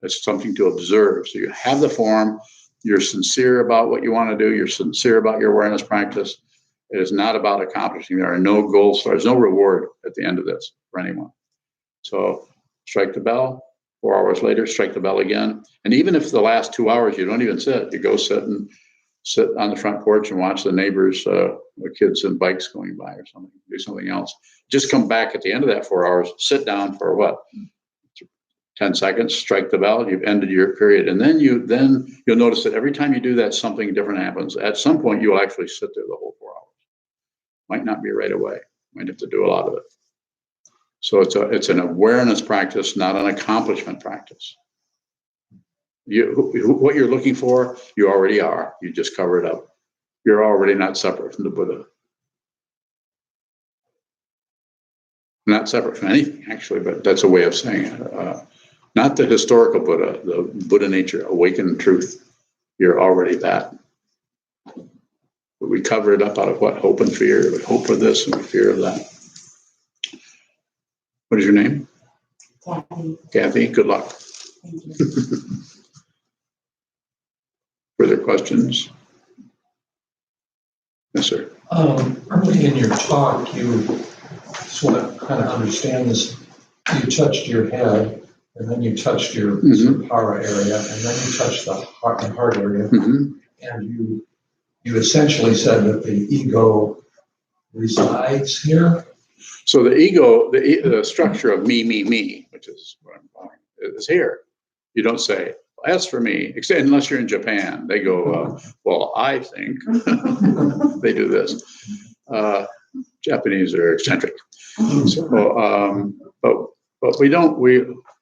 It's something to observe. So you have the form, you're sincere about what you want to do, you're sincere about your awareness practice. It is not about accomplishing. There are no goals, there's no reward at the end of this for anyone. So strike the bell, 4 hours later, strike the bell again. And even if the last 2 hours you don't even sit, you go sit on the front porch and watch the neighbors, the kids and bikes going by or something, do something else. Just come back at the end of that 4 hours, sit down for what? 10 seconds, strike the bell, you've ended your period. And then you'll notice that every time you do that, something different happens. At some point, you'll actually sit there the whole 4 hours. Might not be right away. Might have to do a lot of it. So it's an awareness practice, not an accomplishment practice. What you're looking for, you already are. You just cover it up. You're already not separate from the Buddha. Not separate from anything, actually, but that's a way of saying it. Not the historical Buddha, the Buddha nature, awakened truth. You're already that. But we cover it up out of what? Hope and fear. We hope for this and we fear of that. What is your name? Kathy. Kathy, good luck. Thank you. Further questions? Yes, sir. Early in your talk, you just want to kind of understand this. You touched your head, and then you touched your hara area, and then you touched the heart area, and you essentially said that the ego resides here. So the ego, the structure of me, which is what I'm calling, is here. You don't say, well, as for me, except unless you're in Japan, they go, well, I think they do this. Japanese are eccentric. So, but we don't,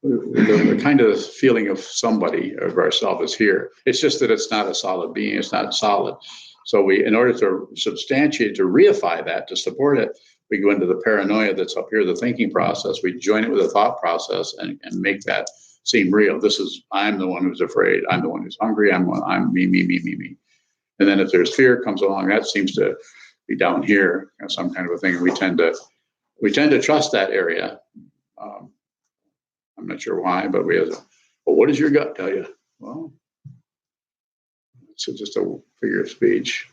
the kind of feeling of somebody, of ourselves, is here. It's just that it's not a solid being, it's not solid. So in order to substantiate, to reify that, to support it, we go into the paranoia that's up here, the thinking process. We join it with a thought process and make that seem real. I'm the one who's afraid. I'm the one who's hungry. I'm me. And then if there's fear comes along, that seems to be down here, some kind of a thing. We tend to trust that area. I'm not sure why, but well, what does your gut tell you? Well, it's just a figure of speech.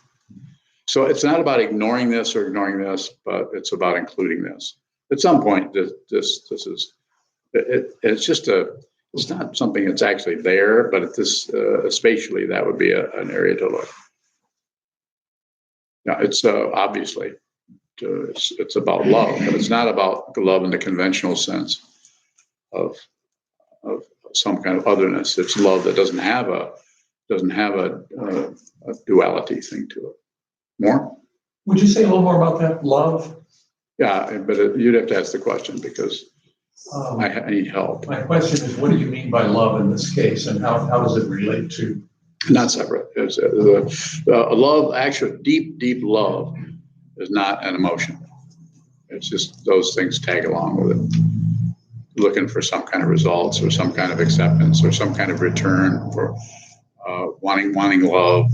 So it's not about ignoring this or ignoring this, but it's about including this. At some point, this is, it's just it's not something that's actually there, but at this, spatially, that would be an area to look. Now, it's obviously, it's about love, but it's not about love in the conventional sense of some kind of otherness. It's love that doesn't have a duality thing to it. More? Would you say a little more about that, love? Yeah, but you'd have to ask the question because I need help. My question is, what do you mean by love in this case, and how does it relate to? Not separate. It's a love, actual deep love is not an emotion. It's just those things tag along with it. Looking for some kind of results or some kind of acceptance or some kind of return for wanting love,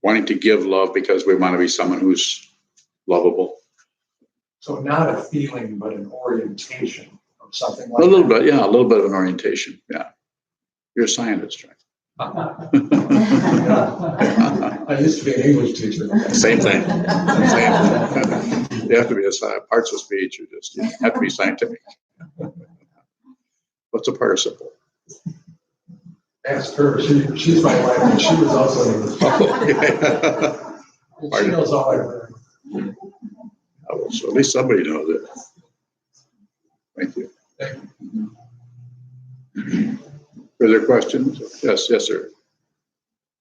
wanting to give love because we want to be someone who's lovable. So not a feeling, but an orientation of something like a little bit, yeah, a little bit of an orientation. Yeah, you're a scientist, right? I used to be an English teacher. Same thing. You have to be parts of speech. You have to be scientific. What's a participle? Ask her. She's my wife, and she was also an English teacher. She knows all I learned. So at least somebody knows it. Thank you. Thank you. Further questions? Yes, sir.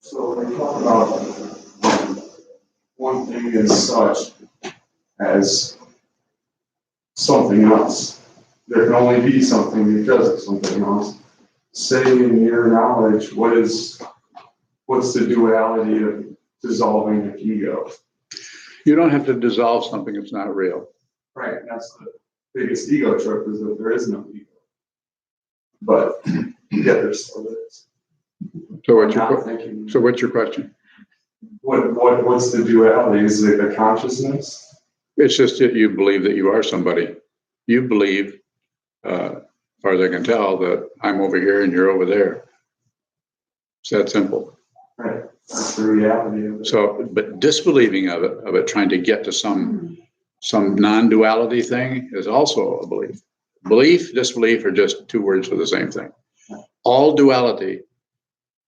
So we talk about one thing as such as something else. There can only be something because of something else. Say in your knowledge, what's the duality of dissolving the ego? You don't have to dissolve something that's not real. Right, that's the biggest ego trip, is that there is no ego. But Yeah, there's still is. So I'm not thinking. what's your question? What's the duality? Is it the consciousness? It's just that you believe that you are somebody. You believe, as far as I can tell, that I'm over here and you're over there. It's that simple. Right. That's the reality of it. So, but disbelieving of it, trying to get to some non-duality thing is also a belief. Belief, disbelief are just two words for the same thing. All duality,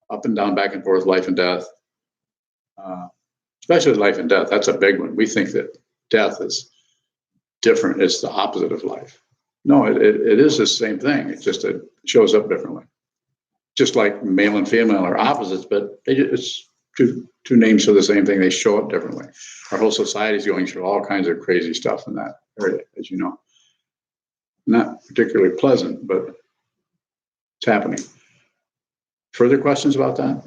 up and down, back and forth, life and death, especially life and death, that's a big one. We think that death is different. It's the opposite of life. No, it is the same thing. It's just it shows up differently. Just like male and female are opposites, but it's two names for the same thing. They show up differently. Our whole society is going through all kinds of crazy stuff in that area, as you know. Not particularly pleasant, but it's happening. Further questions about that?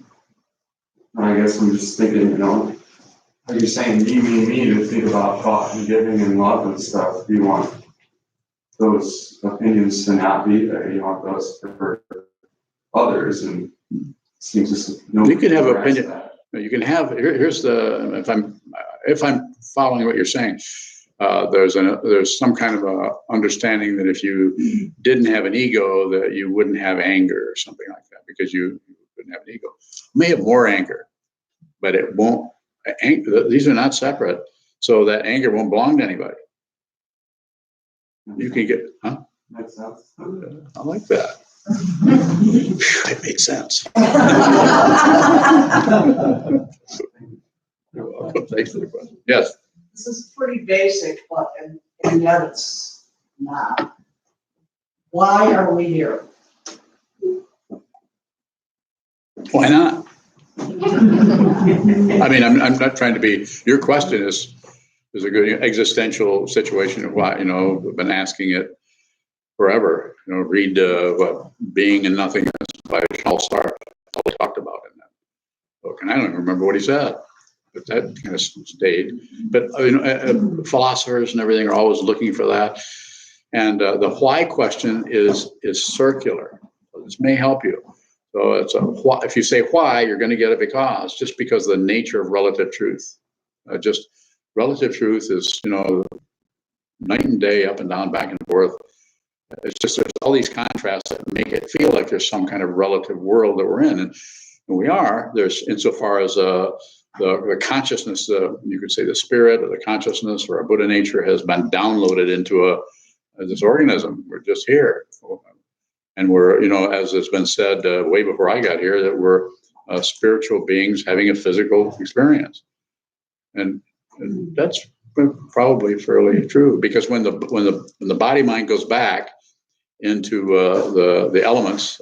I guess I'm just thinking, are you saying me to think about thought and giving and love and stuff? Do you want those opinions to not be there? You want those for others? And it seems just you can have opinion. You can have. Here's the. If I'm following what you're saying, there's some kind of a understanding that if you didn't have an ego, that you wouldn't have anger or something like that, because you wouldn't have an ego. You may have more anger, but it won't. These are not separate, so that anger won't belong to anybody. You can get, huh? Makes sense. I like that. It made sense. Thanks for the question. Yes. This is pretty basic, but and yet it's not. Why are we here? Why not? I mean, I'm not trying to be. Your question is a good existential situation of why. I've been asking it forever. Read what Being and Nothingness by Charles Stark. All we talked about in that book, and I don't even remember what he said, but that kind of stayed. But philosophers and everything are always looking for that, and the why question is circular. So this may help you. So it's if you say why, you're going to get a because, just because of the nature of relative truth. Just relative truth is, night and day, up and down, back and forth. It's just there's all these contrasts that make it feel like there's some kind of relative world that we're in, and we are. There's insofar as the consciousness, you could say the spirit or the consciousness or a Buddha nature has been downloaded into this organism. We're just here. And we're, as has been said way before I got here, that we're spiritual beings having a physical experience, and that's probably fairly true, because when the body mind goes back into the elements,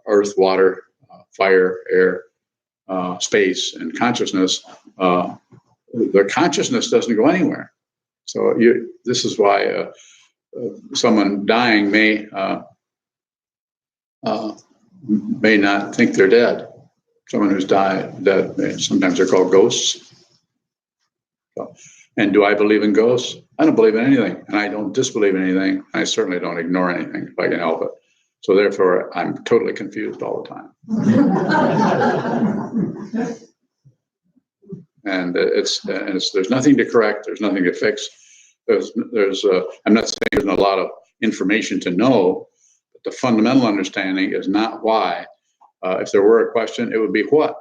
earth, water, fire, air, space, and consciousness, the consciousness doesn't go anywhere. So this is why someone dying may not think they're dead. Someone who's dead, sometimes they're called ghosts. So, and do I believe in ghosts? I don't believe in anything, and I don't disbelieve in anything. I certainly don't ignore anything if I can help it. So therefore, I'm totally confused all the time. And there's nothing to correct. There's nothing to fix. I'm not saying there's a lot of information to know. The fundamental understanding is not why. If there were a question, it would be what?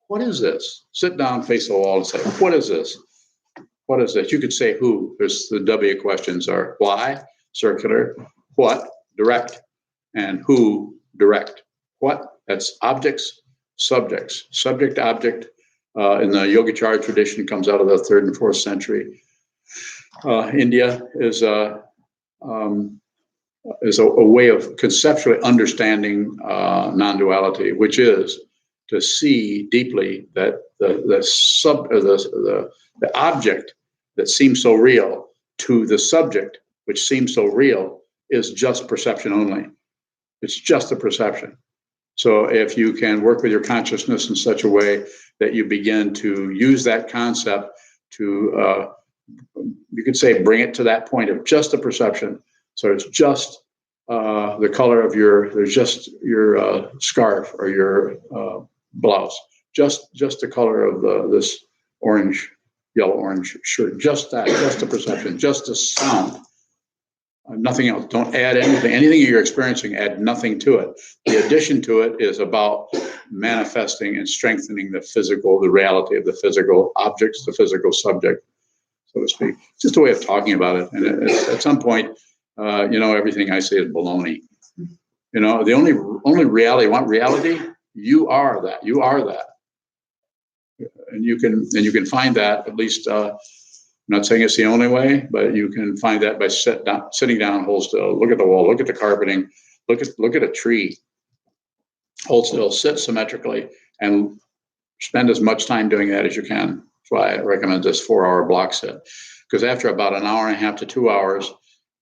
What is this? Sit down, face the wall, and say, what is this? What is this? You could say who. There's the W questions are why, circular, what, direct, and who, direct. What? That's objects, subjects. Subject, object. In the Yogacara tradition, comes out of the 3rd and 4th century. India is a way of conceptually understanding non-duality, which is to see deeply that the object that seems so real to the subject, which seems so real, is just perception only. It's just a perception. So if you can work with your consciousness in such a way that you begin to use that concept to, you could say, bring it to that point of just a perception. So it's just the color of your scarf or your blouse, just the color of this yellow-orange shirt, just the perception, just the sound. Nothing else. Don't add anything. Anything you're experiencing, add nothing to it. The addition to it is about manifesting and strengthening the reality of the physical objects, the physical subject, so to speak. It's just a way of talking about it. And at some point, everything I say is baloney. The only reality, want reality? You are that. You are that. And you can find that, at least, I'm not saying it's the only way, but you can find that by sitting down, hold still, look at the wall, look at the carpeting, look at a tree, hold still, sit symmetrically, and spend as much time doing that as you can. That's why I recommend this 4-hour block sit, because after about an hour and a half to 2 hours,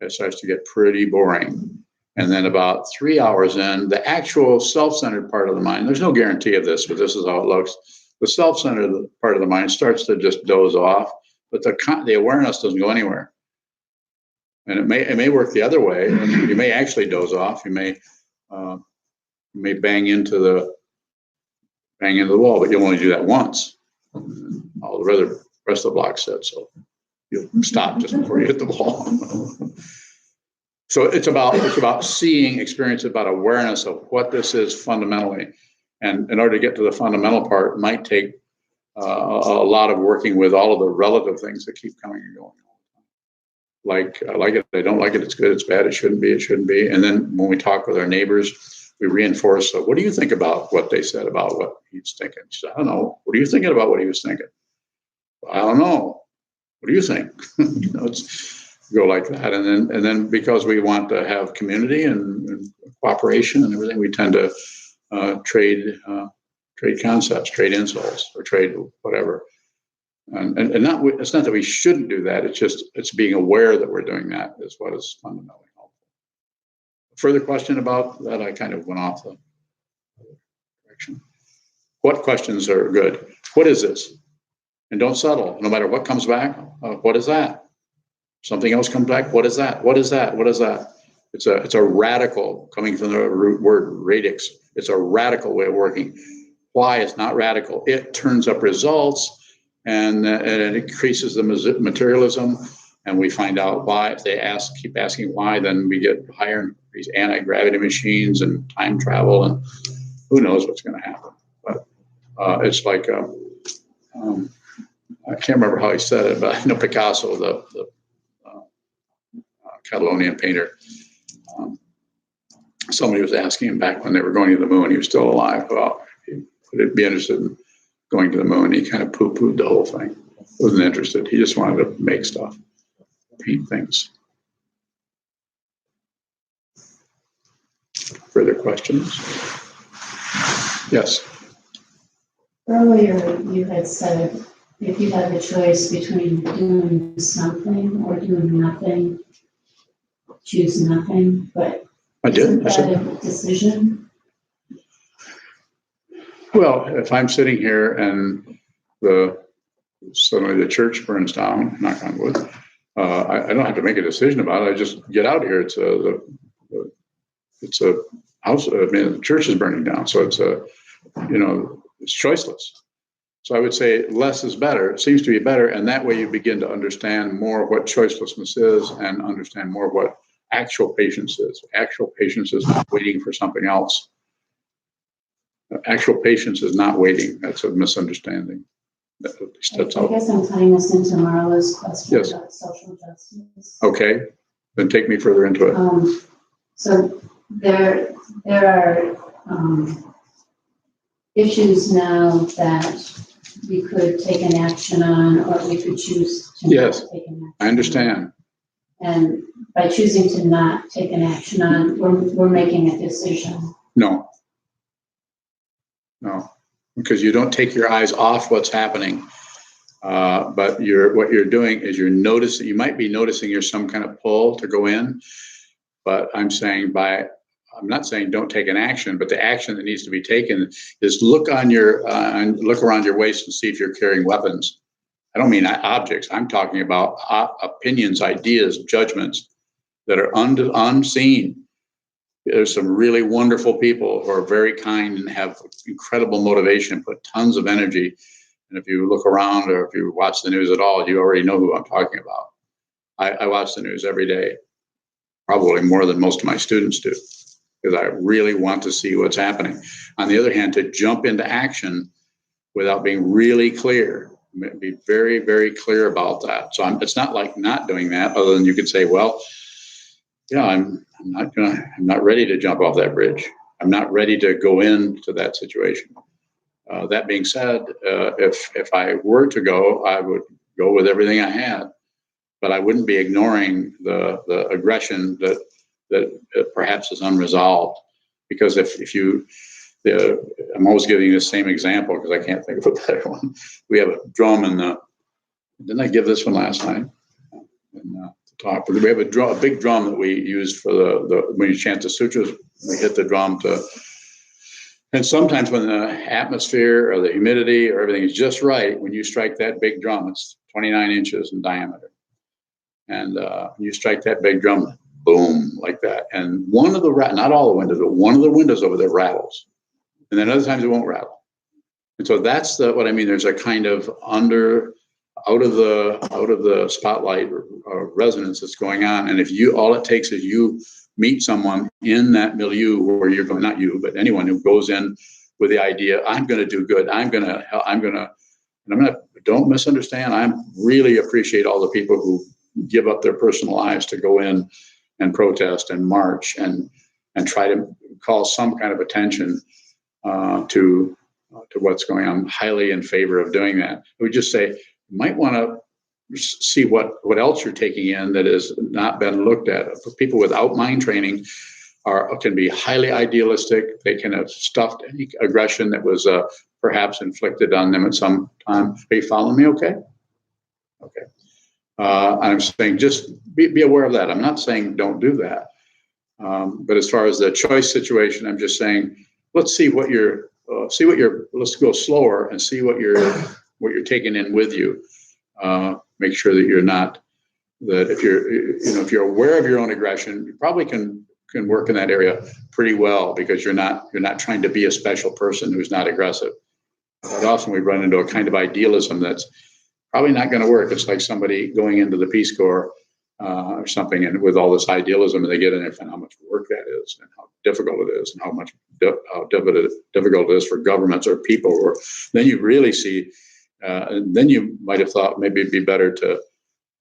it starts to get pretty boring. And then about 3 hours in, the actual self-centered part of the mind, there's no guarantee of this, but this is how it looks. The self-centered part of the mind starts to just doze off. But the awareness doesn't go anywhere, and it may work the other way. You may actually doze off. You may bang into the wall, but you'll only do that once. All the rest of the block set, so you'll stop just before you hit the wall. So it's about seeing, experience, about awareness of what this is fundamentally, and in order to get to the fundamental part, might take a lot of working with all of the relative things that keep coming and going. Like, I like it, I don't like it, it's good, it's bad, it shouldn't be. And then when we talk with our neighbors, we reinforce, what do you think about what they said about what he's thinking? She said, I don't know. What are you thinking about what he was thinking? I don't know. What do you think? It's go like that. And then because we want to have community and cooperation and everything, we tend to trade concepts, trade insults, or trade whatever. And it's not that we shouldn't do that. It's being aware that we're doing that is what is fundamentally helpful. Further question about that? I kind of went off the direction. What questions are good? What is this? And don't settle. No matter what comes back, what is that? Something else comes back. What is that? What is that? What is that? It's a radical, coming from the root word radix. It's a radical way of working. Why? It's not radical. It turns up results, and it increases the materialism, and we find out why. If they keep asking why, then we get higher these anti-gravity machines and time travel, and who knows what's going to happen. But it's like I can't remember how he said it, but I know Picasso, the Catalonian painter. Somebody was asking him back when they were going to the moon. He was still alive. Well, would he be interested in going to the moon? He kind of poo-pooed the whole thing. Wasn't interested. He just wanted to make stuff, paint things. Further questions? Yes. Earlier, you had said if you had the choice between doing something or doing nothing, choose nothing. But I did. isn't that a decision? Well, if I'm sitting here and suddenly the church burns down, knock on wood, I don't have to make a decision about it. I just get out of here. It's a house. I mean, the church is burning down, so it's it's choiceless. So I would say less is better. It seems to be better, and that way you begin to understand more what choicelessness is, and understand more what actual patience is. Actual patience is not waiting for something else. Actual patience is not waiting. That's a misunderstanding. I guess I'm tying this into Marla's question Yes. about social justice. Okay, then take me further into it. So there are issues now that we could take an action on, or we could choose to Yes, not take an action. I understand. And by choosing to not take an action on, we're making a decision. No, because you don't take your eyes off what's happening. But what you're doing is you're noticing. You might be noticing there's some kind of pull to go in, but I'm not saying don't take an action, but the action that needs to be taken is look around your waist and see if you're carrying weapons. I don't mean objects. I'm talking about opinions, ideas, judgments that are unseen. There's some really wonderful people who are very kind and have incredible motivation, put tons of energy. And if you look around or if you watch the news at all, you already know who I'm talking about. I watch the news every day, probably more than most of my students do, because I really want to see what's happening. On the other hand, to jump into action without being really clear, be very, very clear about that. So it's not like not doing that, other than you could say, well, yeah, I'm not ready to jump off that bridge. I'm not ready to go into that situation. That being said, if I were to go, I would go with everything I had, but I wouldn't be ignoring the aggression that perhaps is unresolved. Because I'm always giving you the same example because I can't think of a better one. We have a drum didn't I give this one last night? Talk, but we have a big drum that we used for when you chant the sutras. We hit the drum and sometimes when the atmosphere or the humidity or everything is just right, when you strike that big drum, it's 29 inches in diameter, and you strike that big drum, boom, like that, and one of the not all the windows, but one of the windows over there rattles, and then other times it won't rattle, and so that's what I mean. There's a kind of out of the spotlight or resonance that's going on. And if all it takes is you meet someone in that milieu where you're going, not you, but anyone who goes in with the idea, I'm going to do good. Don't misunderstand. I really appreciate all the people who give up their personal lives to go in and protest and march and try to call some kind of attention to what's going on. I'm highly in favor of doing that. I would just say, you might want to see what else you're taking in that has not been looked at. People without mind training can be highly idealistic. They can have stuffed any aggression that was perhaps inflicted on them at some time. Are you following me? Okay. Okay. I'm saying just be aware of that. I'm not saying don't do that. But as far as the choice situation, I'm just saying let's go slower and see what you're taking in with you. Make sure that if you're aware of your own aggression, you probably can work in that area pretty well, because you're not trying to be a special person who's not aggressive. But often we run into a kind of idealism that's probably not going to work. It's like somebody going into the Peace Corps or something, and with all this idealism, and they get in there and find how much work that is, and how difficult it is, and how difficult it is for governments or people. Or then you really see. And then you might have thought maybe it'd be better to,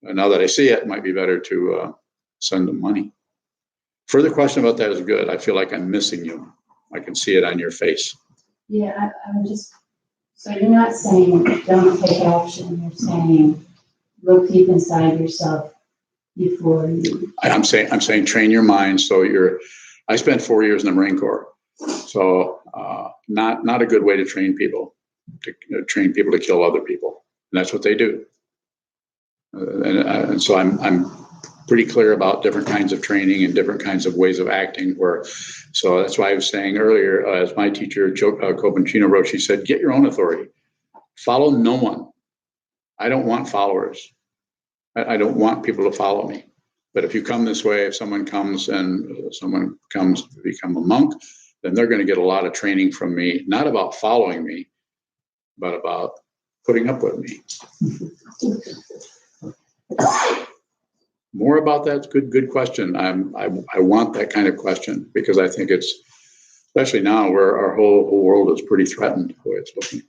now that I see it, might be better to send them money. Further question about that is good. I feel like I'm missing you. I can see it on your face. Yeah, so you're not saying don't take action, you're saying look deep inside yourself before you. I'm saying train your mind so I spent 4 years in the Marine Corps. So not a good way to train people. To train people to kill other people, and that's what they do. And so I'm pretty clear about different kinds of training and different kinds of ways of acting. So that's why I was saying earlier, as my teacher Copancino wrote, she said, "Get your own authority. Follow no one. I don't want followers. I don't want people to follow me. But if you come this way, if someone comes to become a monk, then they're going to get a lot of training from me, not about following me, but about putting up with me." More about that? Good question. I want that kind of question, because I think it's, especially now where our whole world is pretty threatened the way it's looking.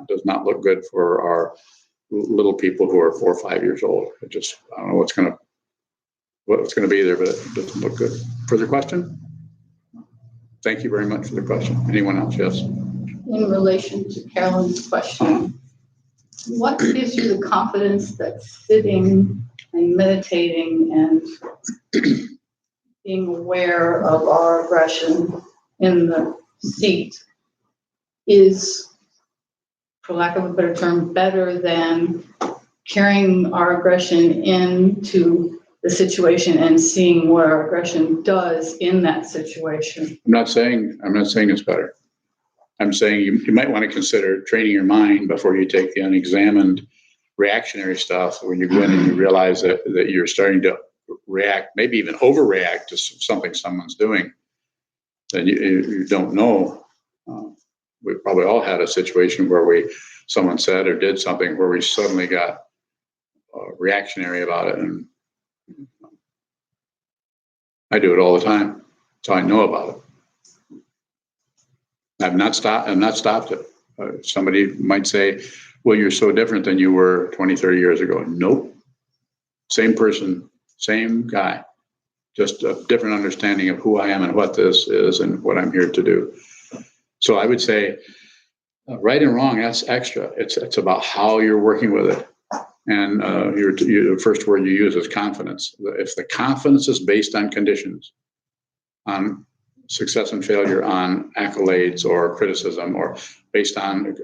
Does not look good for our little people who are 4 or 5 years old. I don't know what's going to be there, but it doesn't look good. Further question? Thank you very much for the question. Anyone else? Yes. In relation to Carolyn's question, what gives you the confidence that sitting and meditating and being aware of our aggression in the seat is, for lack of a better term, better than carrying our aggression into the situation and seeing what our aggression does in that situation? I'm not saying it's better. I'm saying you might want to consider training your mind before you take the unexamined reactionary stuff, when you go in and you realize that you're starting to react, maybe even overreact to something someone's doing. then you don't know. We probably all had a situation where someone said or did something where we suddenly got reactionary about it, and I do it all the time, so I know about it. I've not stopped it. Somebody might say, well, you're so different than you were 20, 30 years ago. Nope. Same person, same guy, just a different understanding of who I am and what this is and what I'm here to do. So I would say, right and wrong, that's extra. It's about how you're working with it. And the first word you use is confidence. If the confidence is based on conditions, on success and failure, on accolades or criticism, or based on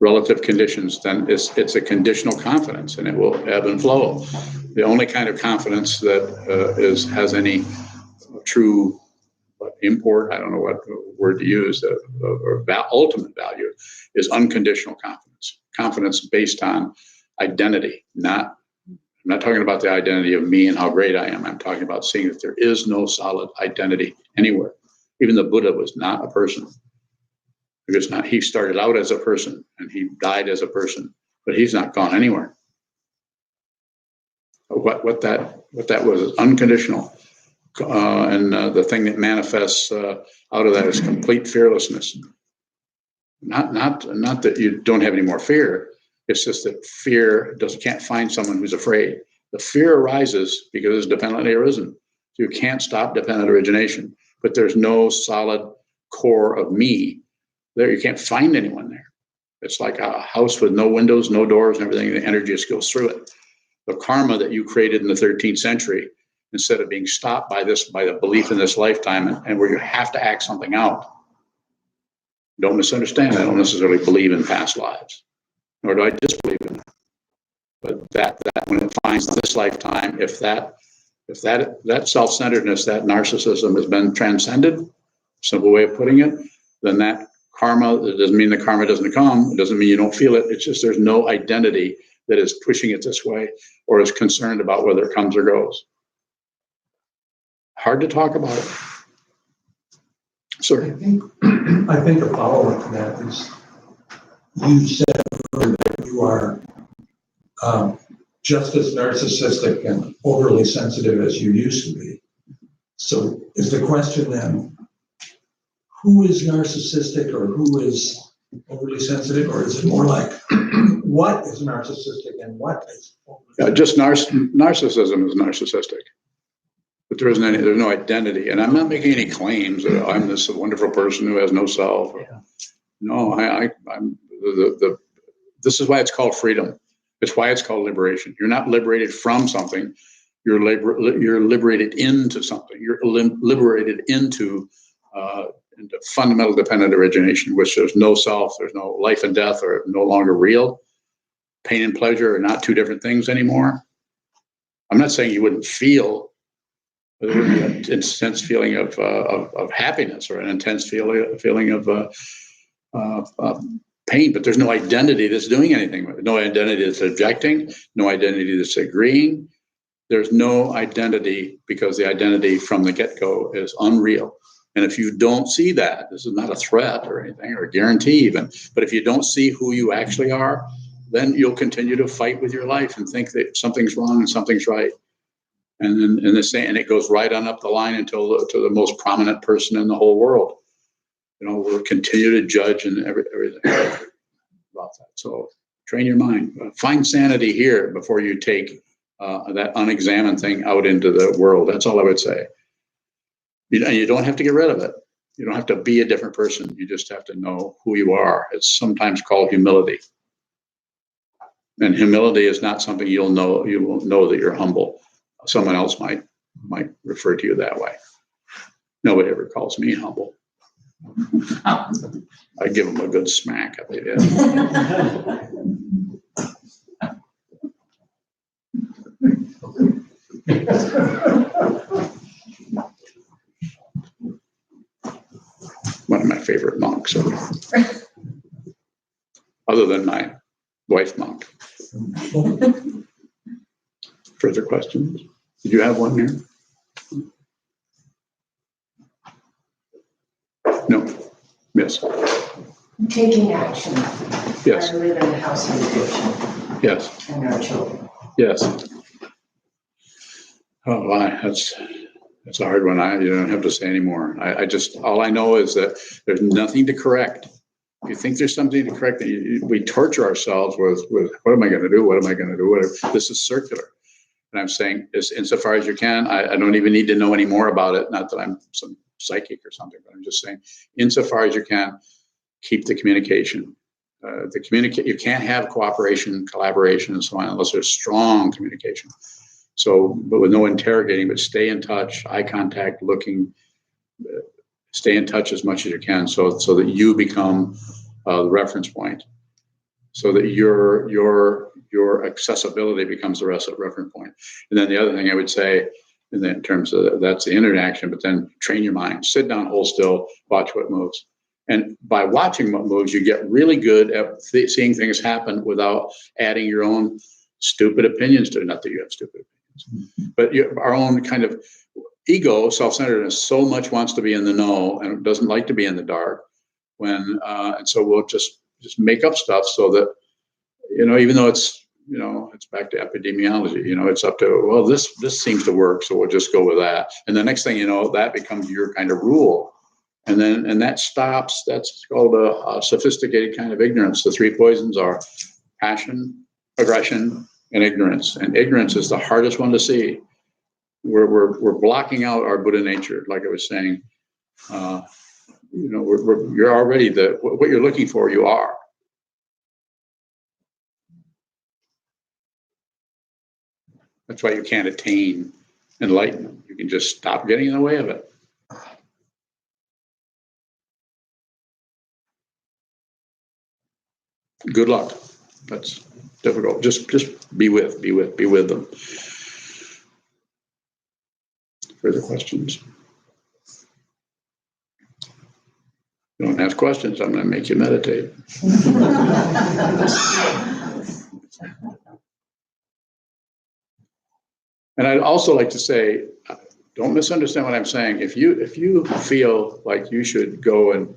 relative conditions, then it's a conditional confidence, and it will ebb and flow. The only kind of confidence that has any true import, I don't know what word to use, or ultimate value, is unconditional confidence. Confidence based on identity, I'm not talking about the identity of me and how great I am. I'm talking about seeing that there is no solid identity anywhere. Even the Buddha was not a person. He started out as a person and he died as a person, but he's not gone anywhere. What that was is unconditional. And the thing that manifests out of that is complete fearlessness. Not that you don't have any more fear. It's just that fear can't find someone who's afraid. The fear arises because it's dependently arisen. So you can't stop dependent origination, but there's no solid core of me there. You can't find anyone there. It's like a house with no windows, no doors, and everything. The energy just goes through it. The karma that you created in the 13th century, instead of being stopped by the belief in this lifetime and where you have to act something out. Don't misunderstand. I don't necessarily believe in past lives, nor do I disbelieve in them. But that when it finds this lifetime, if that self-centeredness, that narcissism has been transcended, simple way of putting it, then that karma, it doesn't mean the karma doesn't come. It doesn't mean you don't feel it. It's just there's no identity that is pushing it this way or is concerned about whether it comes or goes. Hard to talk about it. Sir. I think a follow-up to that is, you said earlier that you are just as narcissistic and overly sensitive as you used to be. So is the question then, who is narcissistic or who is overly sensitive, or is it more like what is narcissistic and what is overly Just narcissism is narcissistic. But there's no identity, and I'm not making any claims that I'm this wonderful person who has no self. Yeah. No, I'm this is why it's called freedom. It's why it's called liberation. You're not liberated from something. You're liberated into something. You're liberated into fundamental dependent origination, which there's no self, there's no life and death, are no longer real. Pain and pleasure are not two different things anymore. I'm not saying you wouldn't feel. There would be an intense feeling of happiness or an intense feeling of pain, but there's no identity that's doing anything with it. No identity that's objecting, no identity that's agreeing. There's no identity because the identity from the get-go is unreal. And if you don't see that, this is not a threat or anything or a guarantee even, but if you don't see who you actually are, then you'll continue to fight with your life and think that something's wrong and something's right. And it goes right on up the line until to the most prominent person in the whole world. We'll continue to judge and everything about that. So train your mind. Find sanity here before you take that unexamined thing out into the world. That's all I would say. You don't have to get rid of it. You don't have to be a different person. You just have to know who you are. It's sometimes called humility. And humility is not something you will know that you're humble. Someone else might refer to you that way. Nobody ever calls me humble. I give them a good smack if they did. One of my favorite monks, other than my wife monk. Further questions? Did you have one here? Yes, Taking action. yes, I live in a house with addiction yes, and no children. yes. Oh, why? That's a hard one. You don't have to say anymore. I just, all I know is that there's nothing to correct. If you think there's something to correct, we torture ourselves with what am I going to do? What am I going to do? Whatever. This is circular. And I'm saying, as insofar as you can, I don't even need to know any more about it. Not that I'm some psychic or something, but I'm just saying, insofar as you can, keep the communication. You can't have cooperation, collaboration, and so on unless there's strong communication. So, but with no interrogating, but stay in touch, eye contact, looking, stay in touch as much as you can, so that you become the reference point, so that your accessibility becomes the reference point. And then the other thing I would say, in terms of that's the interaction, but then train your mind. Sit down, hold still, watch what moves. And by watching what moves, you get really good at seeing things happen without adding your own stupid opinions to it. Not that you have stupid opinions, but our own kind of ego, self-centeredness, so much wants to be in the know and doesn't like to be in the dark. And so we'll just make up stuff so that, even though it's back to epidemiology, it's up to, well, this seems to work, so we'll just go with that. And the next thing you know, that becomes your kind of rule. And that stops. That's called a sophisticated kind of ignorance. The three poisons are passion, aggression, and ignorance. And ignorance is the hardest one to see. We're blocking out our Buddha nature, like I was saying. You're already what you're looking for. You are. That's why you can't attain enlightenment. You can just stop getting in the way of it. Good luck. That's difficult. Just be with them. Further questions? Don't ask questions. I'm going to make you meditate. And I'd also like to say, don't misunderstand what I'm saying. If you feel like you should go and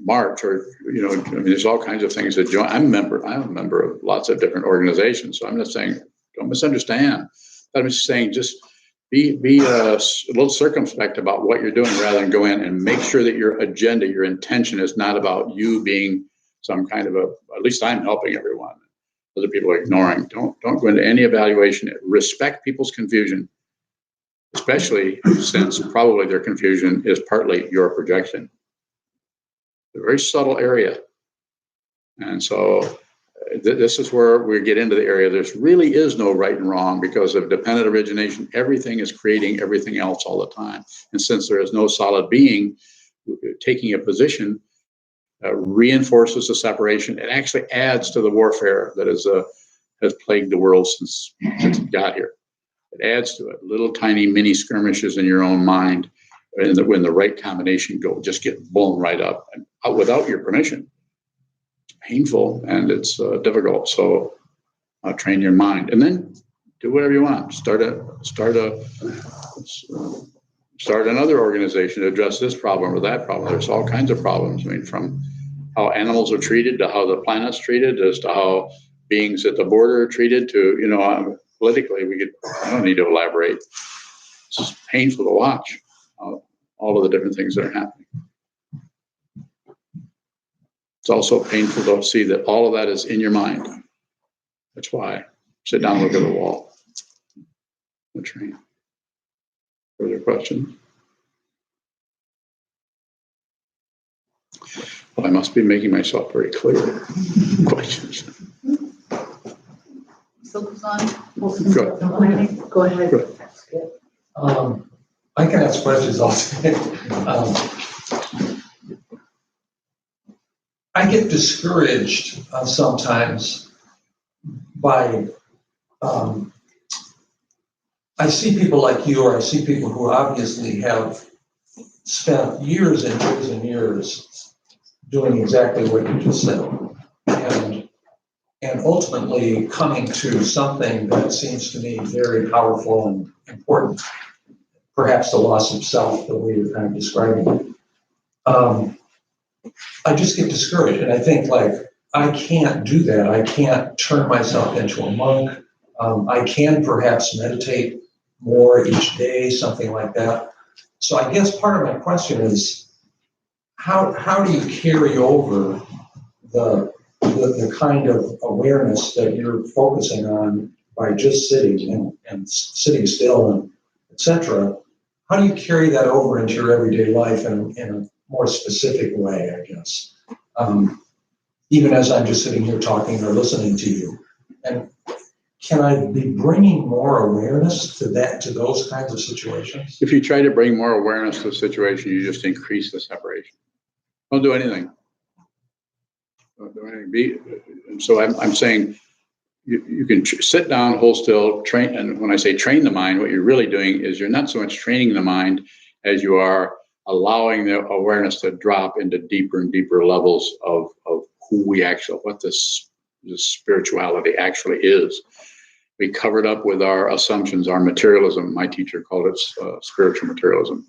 march, or there's all kinds of things that join. I'm a member of lots of different organizations, so I'm not saying, don't misunderstand. I'm just saying, just be a little circumspect about what you're doing, rather than go in and make sure that your agenda, your intention is not about you being some kind of at least I'm helping everyone. Other people are ignoring. Don't go into any evaluation. Respect people's confusion, especially since probably their confusion is partly your projection. A very subtle area. And so this is where we get into the area. There really is no right and wrong, because of dependent origination. Everything is creating everything else all the time. And since there is no solid being, taking a position reinforces the separation. It actually adds to the warfare that has plagued the world since it got here. It adds to it. Little tiny mini skirmishes in your own mind. And when the right combination just get blown right up and out without your permission. It's painful and it's difficult. So train your mind, and then do whatever you want. Start another organization to address this problem or that problem. There's all kinds of problems. I mean, from how animals are treated to how the planet's treated, as to how beings at the border are treated, to politically. I don't need to elaborate. It's just painful to watch. All of the different things that are happening. It's also painful to see that all of that is in your mind. That's why. Sit down and look at the wall. The train. Further questions? Well, I must be making myself very clear. Questions? Sokuzan? Go ahead. Go ahead. I can ask questions also. I get discouraged sometimes by, I see people like you, or I see people who obviously have spent years and years and years doing exactly what you just said, and ultimately coming to something that seems to me very powerful and important. Perhaps the loss of self, the way you're kind of describing it. I just get discouraged, and I think like, I can't do that. I can't turn myself into a monk. I can perhaps meditate more each day, something like that. So I guess part of my question is, how do you carry over the kind of awareness that you're focusing on by just sitting and sitting still and et cetera? How do you carry that over into your everyday life in a more specific way, I guess? Even as I'm just sitting here talking or listening to you. And can I be bringing more awareness to those kinds of situations? If you try to bring more awareness to the situation, you just increase the separation. Don't do anything. Don't do anything. And so I'm saying you can sit down, hold still, train. And when I say train the mind, what you're really doing is you're not so much training the mind as you are allowing the awareness to drop into deeper and deeper levels of who we actually, what this spirituality actually is. We covered up with our assumptions, our materialism. My teacher called it spiritual materialism.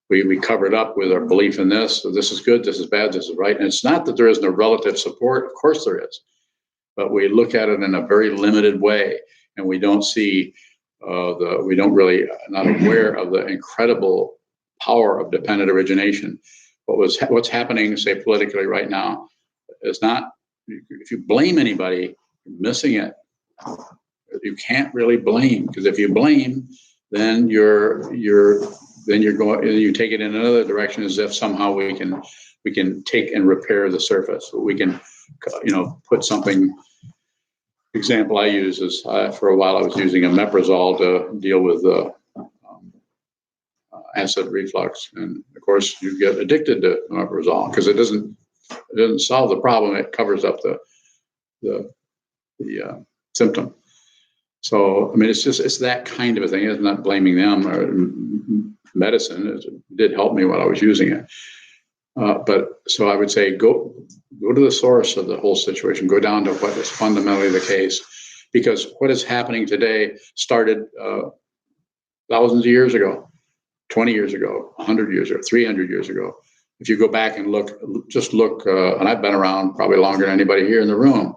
We covered up with our belief in this. So this is good, this is bad, this is right. And it's not that there isn't a relative support. Of course there is. But we look at it in a very limited way. And we don't see not aware of the incredible power of dependent origination. What's happening, say, politically right now is not, if you blame anybody, you're missing it. You can't really blame, because if you blame, then you take it in another direction, as if somehow we can take and repair the surface. We can, put something. Example I use is for a while I was using omeprazole to deal with acid reflux, and of course you get addicted to omeprazole because it doesn't solve the problem. It covers up the symptom. So, I mean, it's that kind of a thing. It's not blaming them or medicine. It did help me while I was using it. But so I would say, go to the source of the whole situation. Go down to what is fundamentally the case, because what is happening today started thousands of years ago, 20 years ago, 100 years ago, 300 years ago. If you go back and look, and I've been around probably longer than anybody here in the room.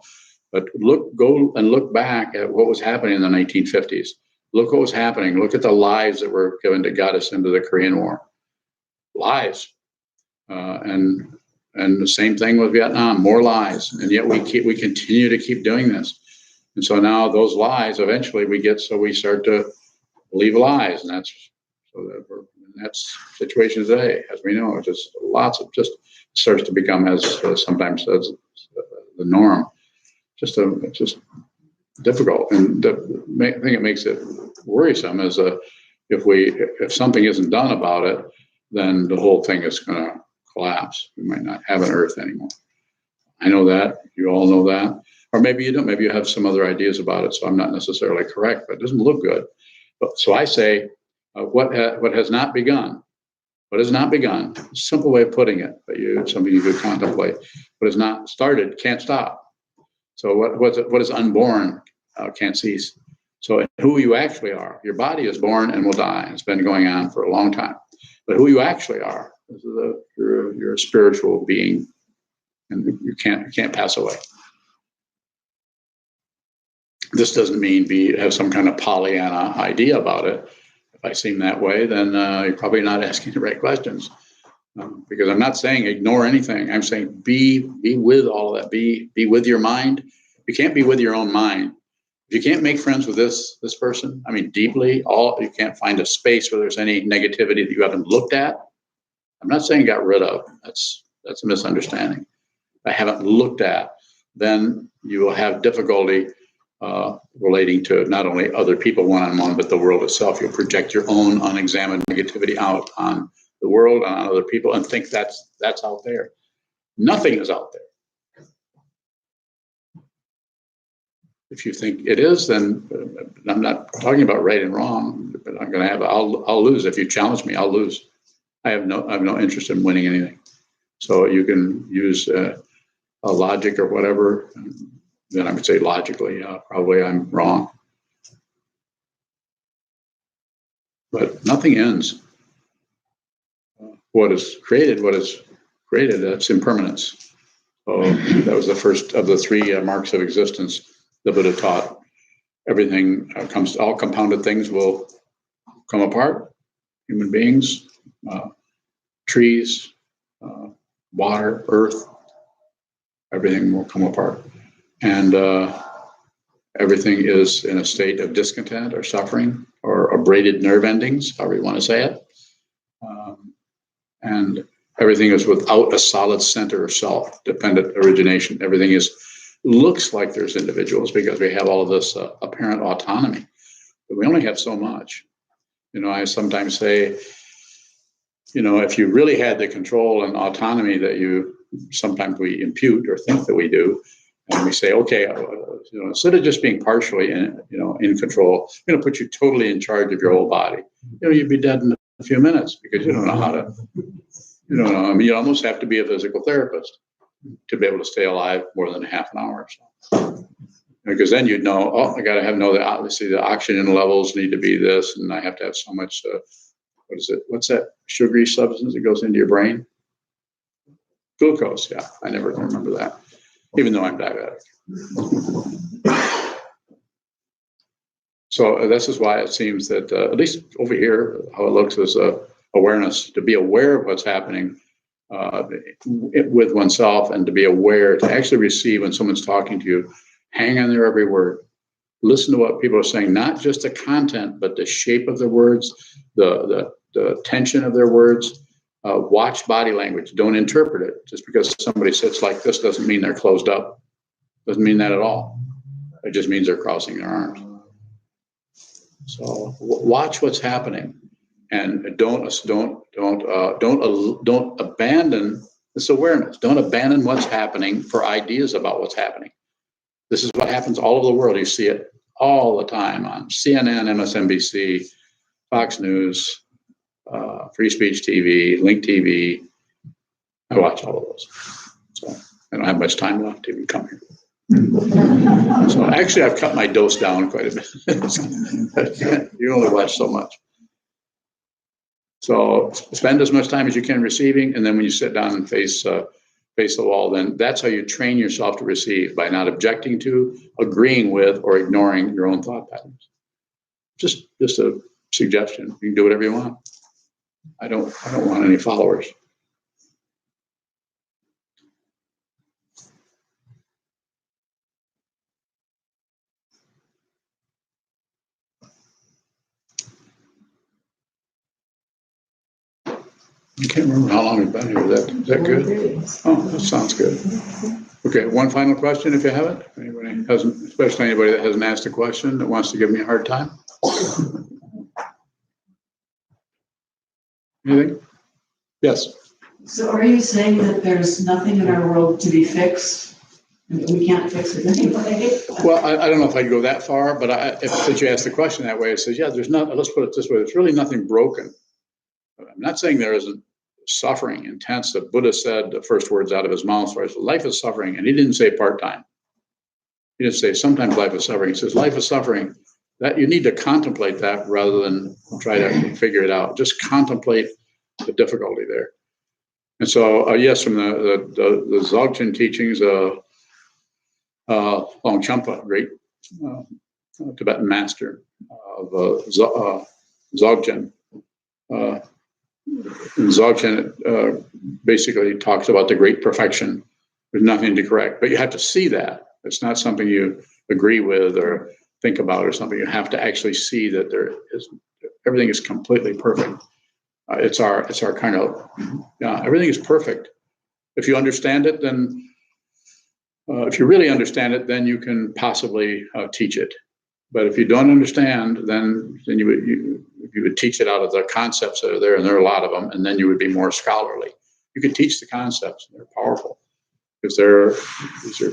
But go and look back at what was happening in the 1950s. Look what was happening. Look at the lies that were given to get us into the Korean War. Lies. And the same thing with Vietnam, more lies. And yet we continue to keep doing this. And so now those lies, eventually we start to believe lies. And that's the situation today, as we know. Just starts to become, as sometimes says, the norm. Just difficult, and the thing that makes it worrisome is if something isn't done about it, then the whole thing is going to collapse. We might not have an Earth anymore. I know that. You all know that, or maybe you don't. Maybe you have some other ideas about it. So I'm not necessarily correct, but it doesn't look good. But so I say, what has not begun. What has not begun. Simple way of putting it, but something you could contemplate. What has not started can't stop. So what is unborn can't cease. So who you actually are, your body is born and will die. It's been going on for a long time. But who you actually are, you're a spiritual being, and you can't pass away. This doesn't mean have some kind of Pollyanna idea about it. If I seem that way, then you're probably not asking the right questions. Because I'm not saying ignore anything. I'm saying be with all of that. Be with your mind. You can't be with your own mind. If you can't make friends with this person, I mean, deeply, you can't find a space where there's any negativity that you haven't looked at. I'm not saying got rid of. That's a misunderstanding. If I haven't looked at, then you will have difficulty relating to not only other people one-on-one, but the world itself. You'll project your own unexamined negativity out on the world and on other people and think that's out there. Nothing is out there. If you think it is, then I'm not talking about right and wrong, but I'll lose. If you challenge me, I'll lose. I have no interest in winning anything. So you can use a logic or whatever, then I would say logically, probably I'm wrong. But nothing ends. What is created, what is created, that's impermanence. So that was the first of the three marks of existence the Buddha taught. Everything all compounded things will come apart. Human beings, trees, water, earth, everything will come apart. And everything is in a state of discontent or suffering or abraded nerve endings, however you want to say it. And everything is without a solid center of self-dependent origination. Everything looks like there's individuals because we have all of this apparent autonomy, but we only have so much. I sometimes say, if you really had the control and autonomy that sometimes we impute or think that we do, and we say, okay, instead of just being partially in control, I'm going to put you totally in charge of your whole body. You'd be dead in a few minutes because you don't know how to. You don't know. I mean, you almost have to be a physical therapist to be able to stay alive more than half an hour or so. Because then you'd know, I got to know that obviously the oxygen levels need to be this, and I have to have so much. What is it? What's that sugary substance that goes into your brain? Glucose. Yeah, I never remember that, even though I'm diabetic. So this is why it seems that at least over here, how it looks is awareness, to be aware of what's happening with oneself, and to be aware, to actually receive when someone's talking to you, hang on their every word, listen to what people are saying, not just the content, but the shape of their words, the tension of their words. Watch body language. Don't interpret it. Just because somebody sits like this doesn't mean they're closed up. Doesn't mean that at all. It just means they're crossing their arms. So watch what's happening, and don't abandon this awareness. Don't abandon what's happening for ideas about what's happening. This is what happens all over the world. You see it all the time on CNN, MSNBC, Fox News, Free Speech TV, Link TV. I watch all of those. So I don't have much time left to even come here. So actually, I've cut my dose down quite a bit. You only watch so much. So spend as much time as you can receiving, and then when you sit down and face the wall, then that's how you train yourself to receive, by not objecting to, agreeing with, or ignoring your own thought patterns. Just a suggestion. You can do whatever you want. I don't want any followers. I can't remember how long we've been here. Is that good? Oh, that sounds good. Okay, one final question if you have it. Anybody hasn't, especially anybody that hasn't asked a question that wants to give me a hard time. Anything? Yes. So are you saying that there's nothing in our world to be fixed? We can't fix it anyway? Well, I don't know if I'd go that far, but since you asked the question that way, it says, yeah, there's not, let's put it this way, there's really nothing broken. I'm not saying there isn't suffering, intense. The Buddha said the first words out of his mouth was, life is suffering. And he didn't say part-time. He didn't say sometimes life is suffering. He says life is suffering. That you need to contemplate that rather than try to figure it out. Just contemplate the difficulty there. And so, yes, from the Dzogchen teachings, Longchenpa, great Tibetan master of Dzogchen. Dzogchen basically talks about the great perfection. There's nothing to correct, but you have to see that. It's not something you agree with or think about or something. You have to actually see that everything is completely perfect. It's our kind of, everything is perfect. If you understand it, then if you really understand it, then you can possibly teach it. But if you don't understand, then you would teach it out of the concepts that are there, and there are a lot of them, and then you would be more scholarly. You could teach the concepts; they're powerful because these are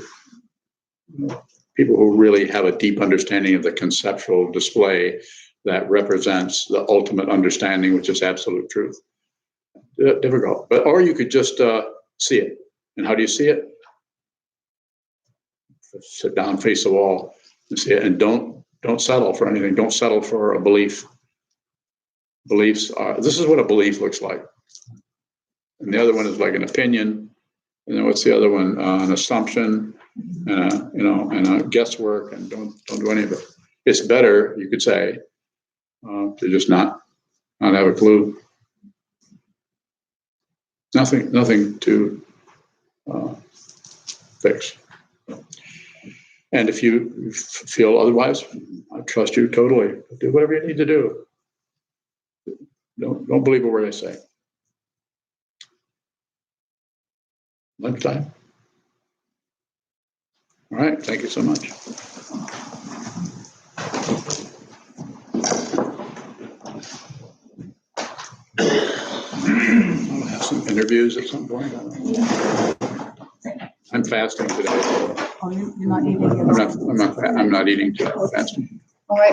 people who really have a deep understanding of the conceptual display that represents the ultimate understanding, which is absolute truth. Difficult, or you could just see it. And how do you see it? Sit down, face the wall, and see it, and don't settle for anything. Don't settle for a belief. Beliefs are. This is what a belief looks like. And the other one is like an opinion. And then what's the other one? An assumption, and a guesswork, and don't do any of it. It's better, you could say, to just not have a clue. Nothing to fix. And if you feel otherwise, I trust you totally. Do whatever you need to do. Don't believe a word I say. Lunchtime. All right, thank you so much. I'll have some interviews at some point. I don't know. I'm fasting today. Oh, you're not eating. I'm not eating today. I'm fasting.